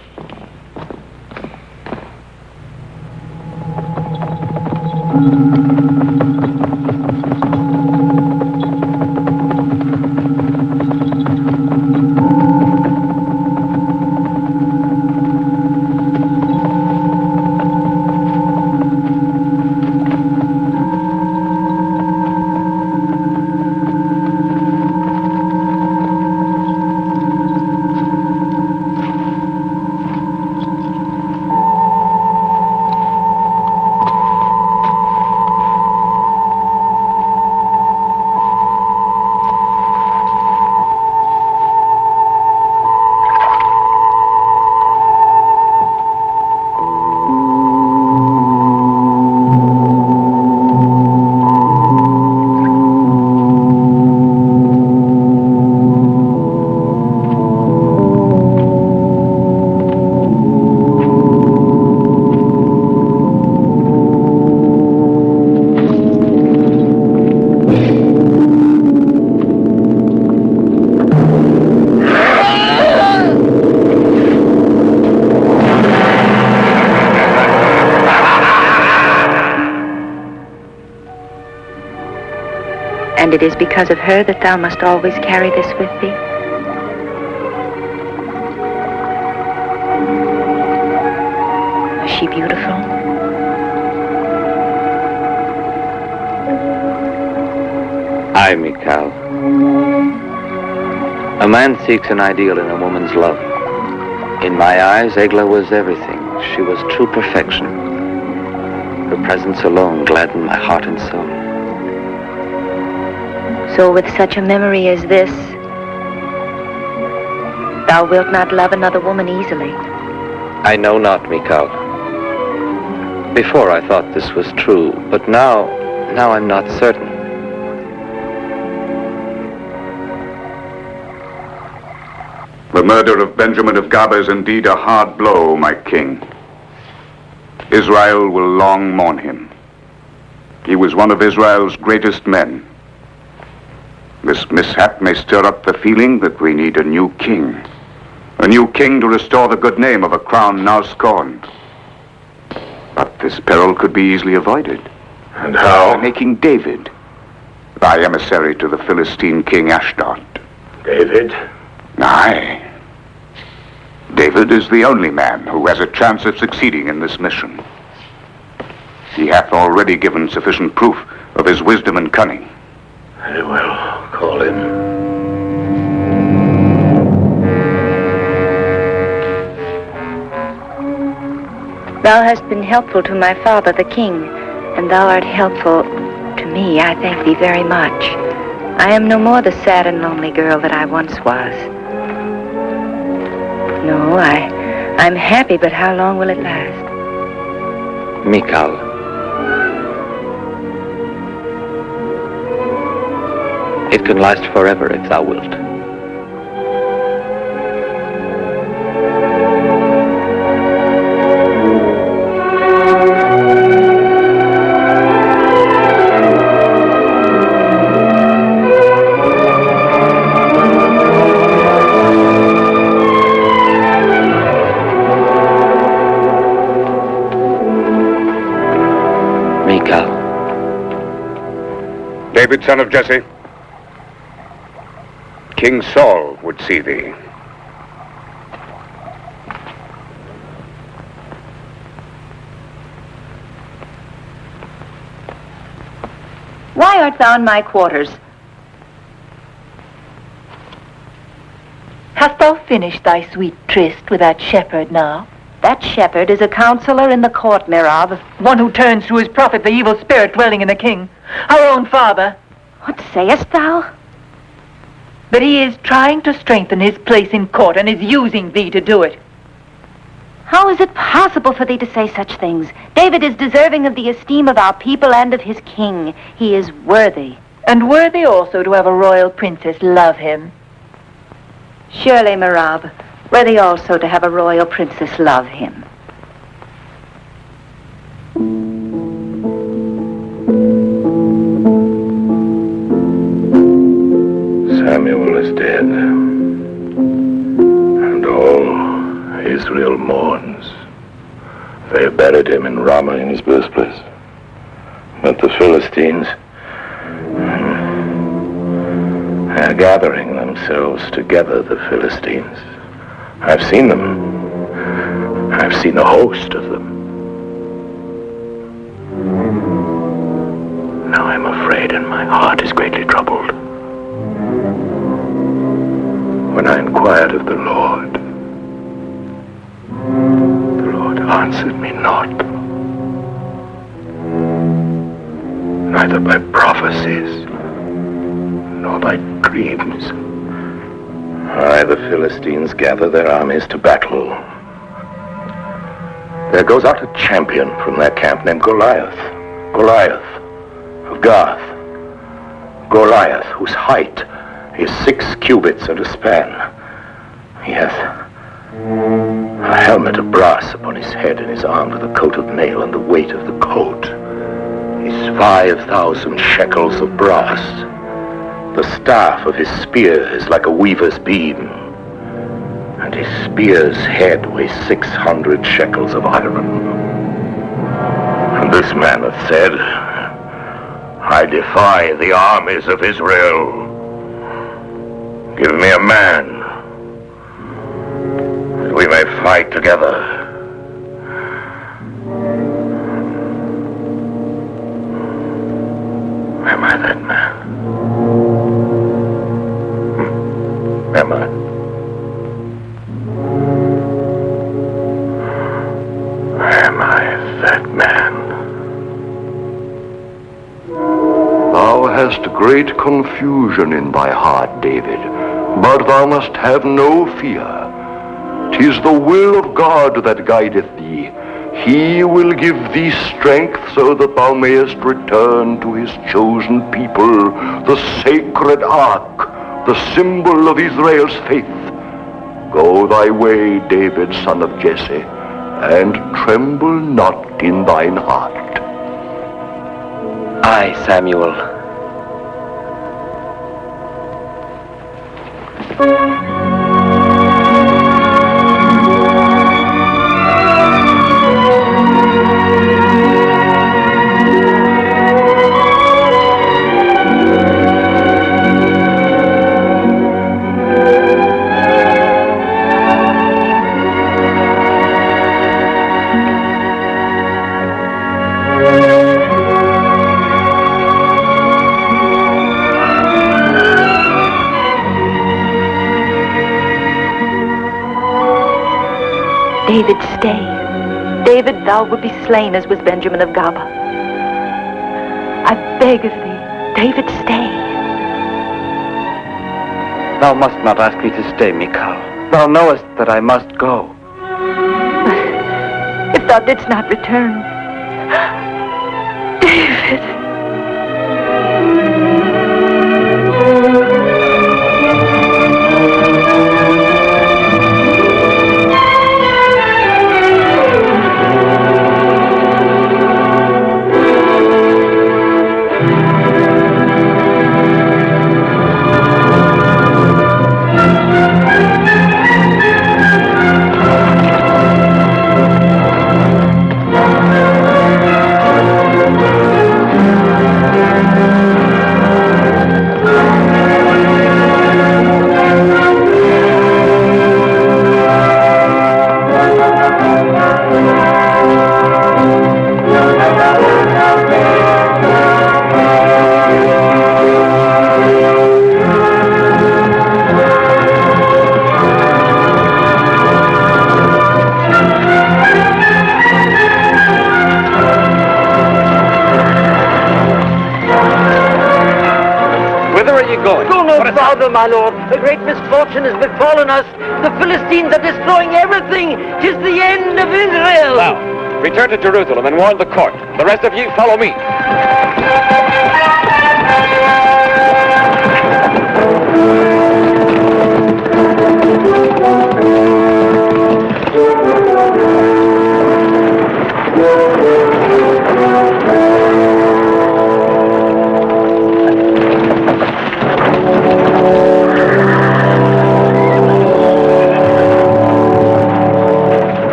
B: And it is because of her that thou must always carry this with thee? Was she beautiful?
L: Aye, Mikal. A man seeks an ideal in a woman's love. In my eyes, Egla was everything. She was true perfection. Her presence alone gladdened my heart and soul.
B: So with such a memory as this, thou wilt not love another woman easily.
L: I know not, Mikal. Before I thought this was true, but now I'm not certain.
D: The murder of Benjamin of Gaba is indeed a hard blow, my king. Israel will long mourn him. He was one of Israel's greatest men. This mishap may stir up the feeling that we need a new king. A new king to restore the good name of a crown now scorned. But this peril could be easily avoided.
F: And how?
D: By making David thy emissary to the Philistine king Ashdod.
F: David?
D: Aye. David is the only man who has a chance of succeeding in this mission. He hath already given sufficient proof of his wisdom and cunning.
F: Very well, call him.
B: Thou hast been helpful to my father, the king, and thou art helpful to me. I thank thee very much. I am no more the sad and lonely girl that I once was. No, I'm happy, but how long will it last?
L: Mikal. It can last forever if thou wilt. Mikal.
D: David, son of Jesse. King Saul would see thee.
B: Why art thou in my quarters?
H: Hast thou finished thy sweet tryst with that shepherd now?
B: That shepherd is a counselor in the court, Mirab.
H: One who turns to his prophet the evil spirit dwelling in the king, our own father.
B: What sayest thou?
H: That he is trying to strengthen his place in court and is using thee to do it.
B: How is it possible for thee to say such things? David is deserving of the esteem of our people and of his king. He is worthy.
H: And worthy also to have a royal princess love him.
B: Surely, Mirab, worthy also to have a royal princess love him.
F: Samuel is dead. Israel mourns. They buried him in Ramah in his birthplace. But the Philistines are gathering themselves together, the Philistines. I've seen them. I've seen a host of them. Now I'm afraid and my heart is greatly troubled. When I inquired of the Lord answered me not, neither by prophecies nor by dreams. The Philistines gather their armies to battle. There goes out a champion from their camp named Goliath of Gath. Goliath, whose height is 6 cubits and a span. He hath a helmet of brass upon his head, and is armed with a coat of mail, and the weight of the coat is 5,000 shekels of brass. The staff of his spear is like a weaver's beam, and his spear's head weighs 600 shekels of iron. And this man hath said, I defy the armies of Israel. Give me a man, that we may fight together. Am I that man? Am I? Am I that man?
E: Thou hast great confusion in thy heart, David, but thou must have no fear. 'Tis the will of God that guideth thee. He will give thee strength so that thou mayest return to his chosen people, the sacred ark, the symbol of Israel's faith. Go thy way, David, son of Jesse, and tremble not in thine heart.
R: Aye, Samuel.
B: David, stay. David, thou wilt be slain as was Benjamin of Gaba. I beg of thee, David, stay.
L: Thou must not ask me to stay, Michal. Thou knowest that I must go.
B: But if thou didst not return, David.
I: My lord, a great misfortune has befallen us. The Philistines are destroying everything. 'Tis the end of Israel.
P: Now, return to Jerusalem and warn the court. The rest of you follow me.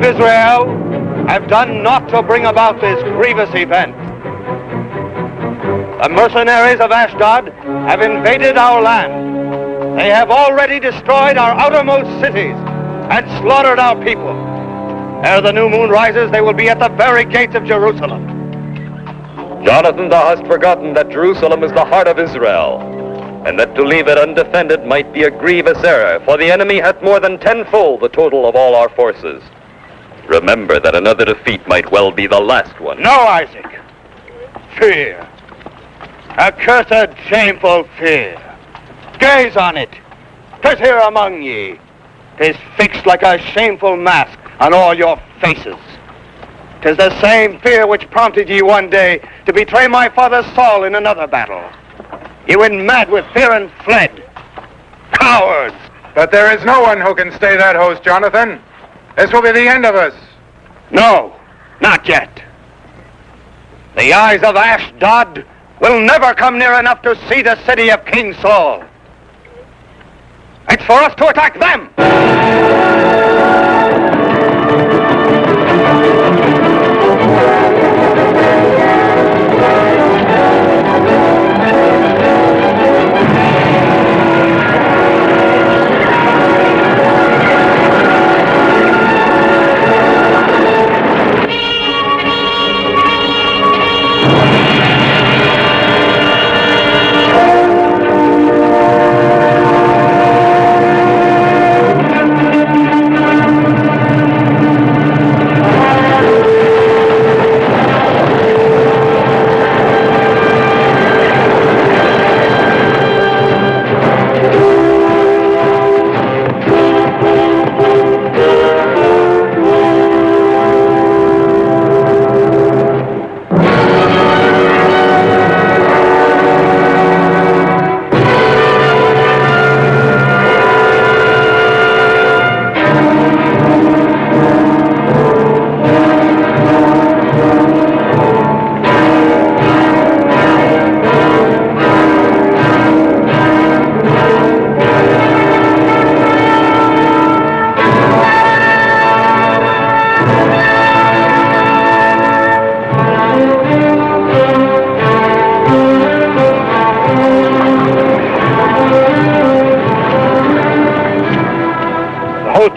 L: Israel have done naught to bring about this grievous event. The mercenaries of Ashdod have invaded our land. They have already destroyed our outermost cities and slaughtered our people. Ere the new moon rises, they will be at the very gates of Jerusalem.
Q: Jonathan, thou hast forgotten that Jerusalem is the heart of Israel, and that to leave it undefended might be a grievous error, for the enemy hath more than tenfold the total of all our forces. Remember that another defeat might well be the last one.
L: No, Isaac. Fear. Accursed, shameful fear. Gaze on it. 'Tis here among ye. 'Tis fixed like a shameful mask on all your faces. 'Tis the same fear which prompted ye one day to betray my father Saul in another battle. Ye went mad with fear and fled. Cowards!
N: But there is no one who can stay that host, Jonathan. This will be the end of us.
L: No, not yet. The eyes of Ashdod will never come near enough to see the city of King Saul. It's for us to attack them!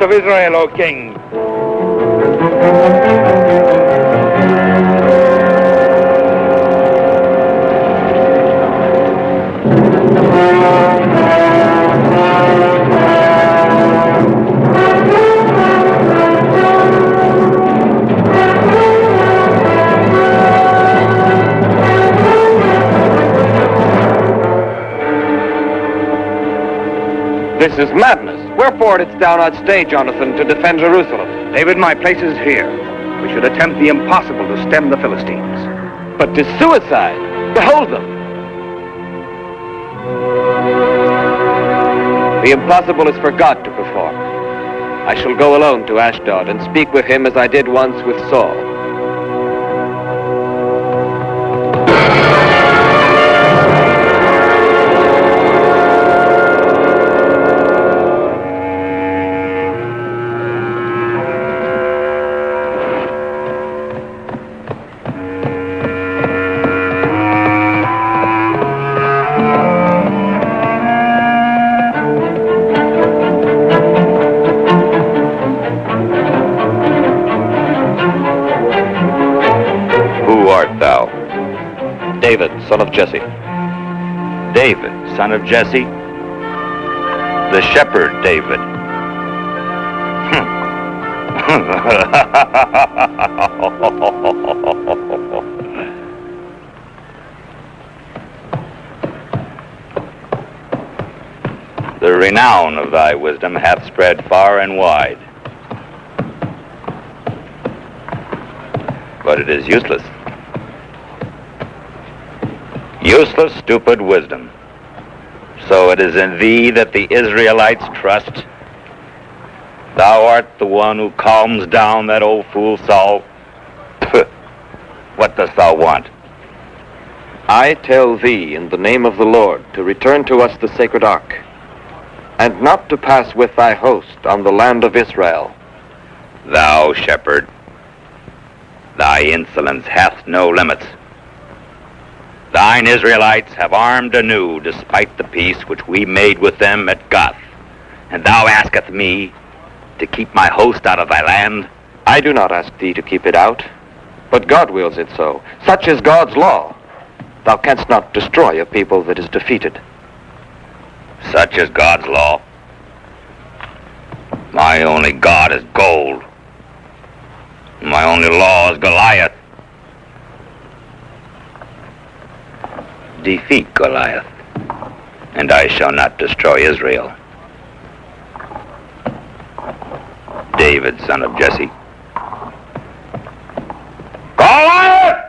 L: Of Israel, O king. This is madness. Wherefore didst thou not stay, Jonathan, to defend Jerusalem? David, my place is here. We should attempt the impossible to stem the Philistines. But 'tis suicide. Behold them. The impossible is for God to perform. I shall go alone to Ashdod and speak with him as I did once with Saul. David, son of Jesse.
T: David, son of Jesse? The shepherd David. The renown of thy wisdom hath spread far and wide. But it is useless. Useless, stupid wisdom. So it is in thee that the Israelites trust. Thou art the one who calms down that old fool Saul. What dost thou want?
G: I tell thee in the name of the Lord to return to us the sacred ark, and not to pass with thy host on the land of Israel.
L: Thou, shepherd, thy insolence hath no limits. Thine Israelites have armed anew, despite the peace which we made with them at Gath. And thou askest me to keep my host out of thy land?
G: I do not ask thee to keep it out, but God wills it so. Such is God's law. Thou canst not destroy a people that is defeated.
L: Such is God's law. My only God is gold. My only law is Goliath. Defeat Goliath, and I shall not destroy Israel. David, son of Jesse. Goliath!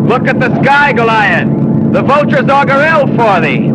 G: Look at the sky, Goliath. The vultures augur ill for thee.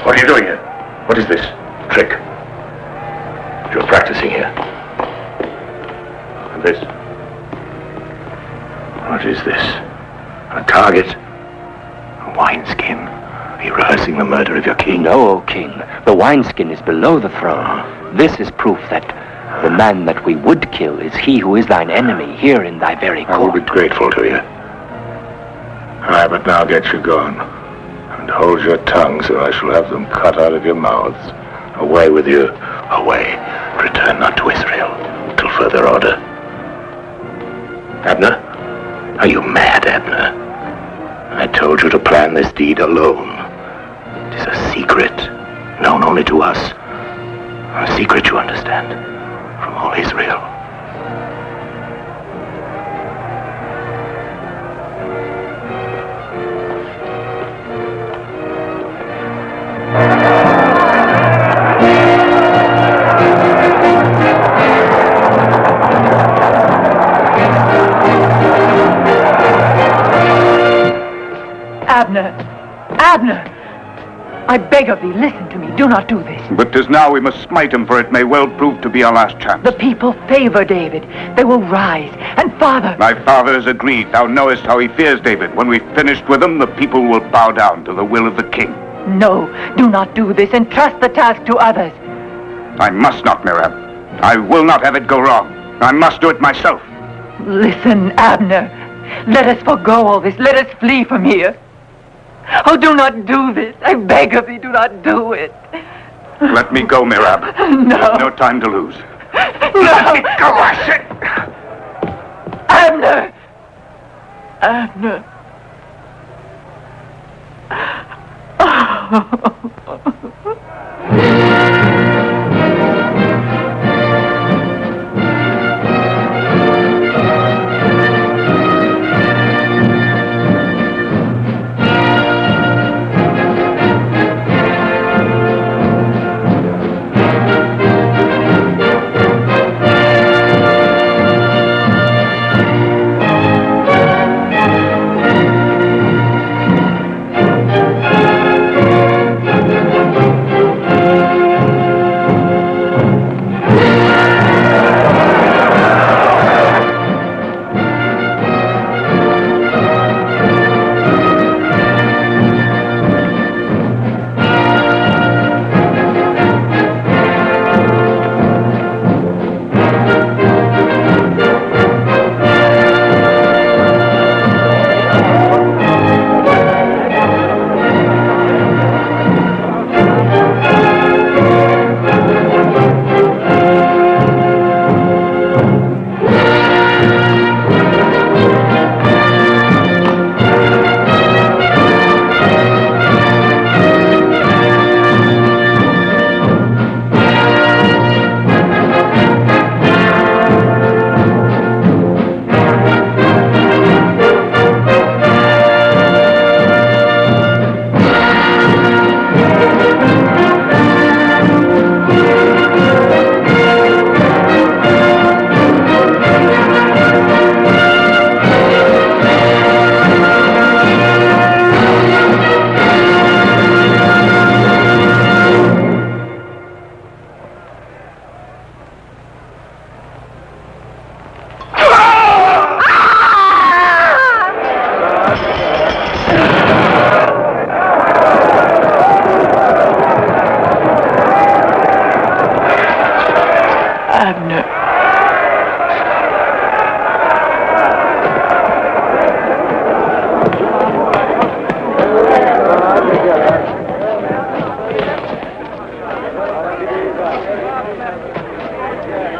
F: What are you doing here? What is this? Trick. You're practicing here. And this? What is this? A target? A wineskin? Are you rehearsing the murder of your king?
O: No, O king. The wineskin is below the throne. This is proof that the man that we would kill is he who is thine enemy here in thy very court.
F: I will be grateful to you. Aye, but now get you gone. And hold your tongues, or I shall have them cut out of your mouths. Away with you. Away. Return not to Israel till further order. Abner? Are you mad, Abner? I told you to plan this deed alone. It is a secret, known only to us. A secret, you understand, from all Israel.
H: Abner! I beg of thee, listen to me. Do not do this.
D: But 'tis now we must smite him, for it may well prove to be our last chance.
H: The people favor David. They will rise. And father...
D: My father has agreed. Thou knowest how he fears David. When we've finished with him, the people will bow down to the will of the king.
H: No, do not do this. Entrust the task to others.
D: I must not, Mirab. I will not have it go wrong. I must do it myself.
H: Listen, Abner. Let us forego all this. Let us flee from here. Oh, do not do this. I beg of thee, do not do it.
D: Let me go, Mirab.
H: No.
D: There's no time to lose.
H: No.
D: Let me go, I said.
H: Abner! Abner.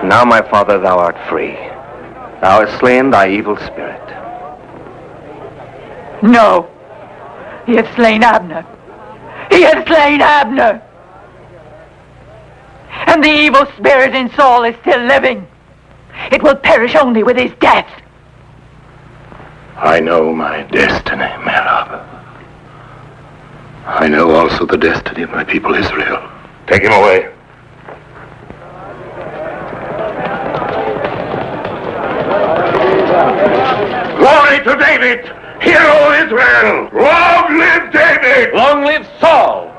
L: Now, my father, thou art free. Thou hast slain thy evil spirit.
H: No. He hath slain Abner. He hath slain Abner. And the evil spirit in Saul is still living. It will perish only with his death.
F: I know my destiny, Merab. I know also the destiny of my people Israel.
Q: Take him away.
E: Glory to David! Hero of Israel! Long live David!
P: Long live Saul!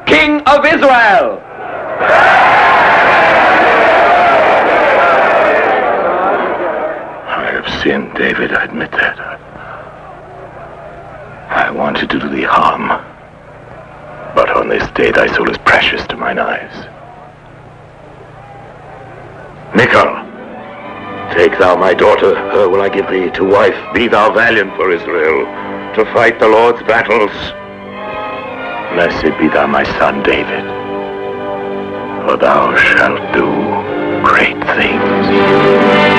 P: King
S: of Israel.
F: I have sinned, David, I admit that. I wanted to do thee harm. But on this day thy soul is precious to mine eyes. Michal, take thou my daughter, her will I give thee to wife. Be thou valiant for Israel, to fight the Lord's battles. Blessed be thou my son, David, for thou shalt do great things.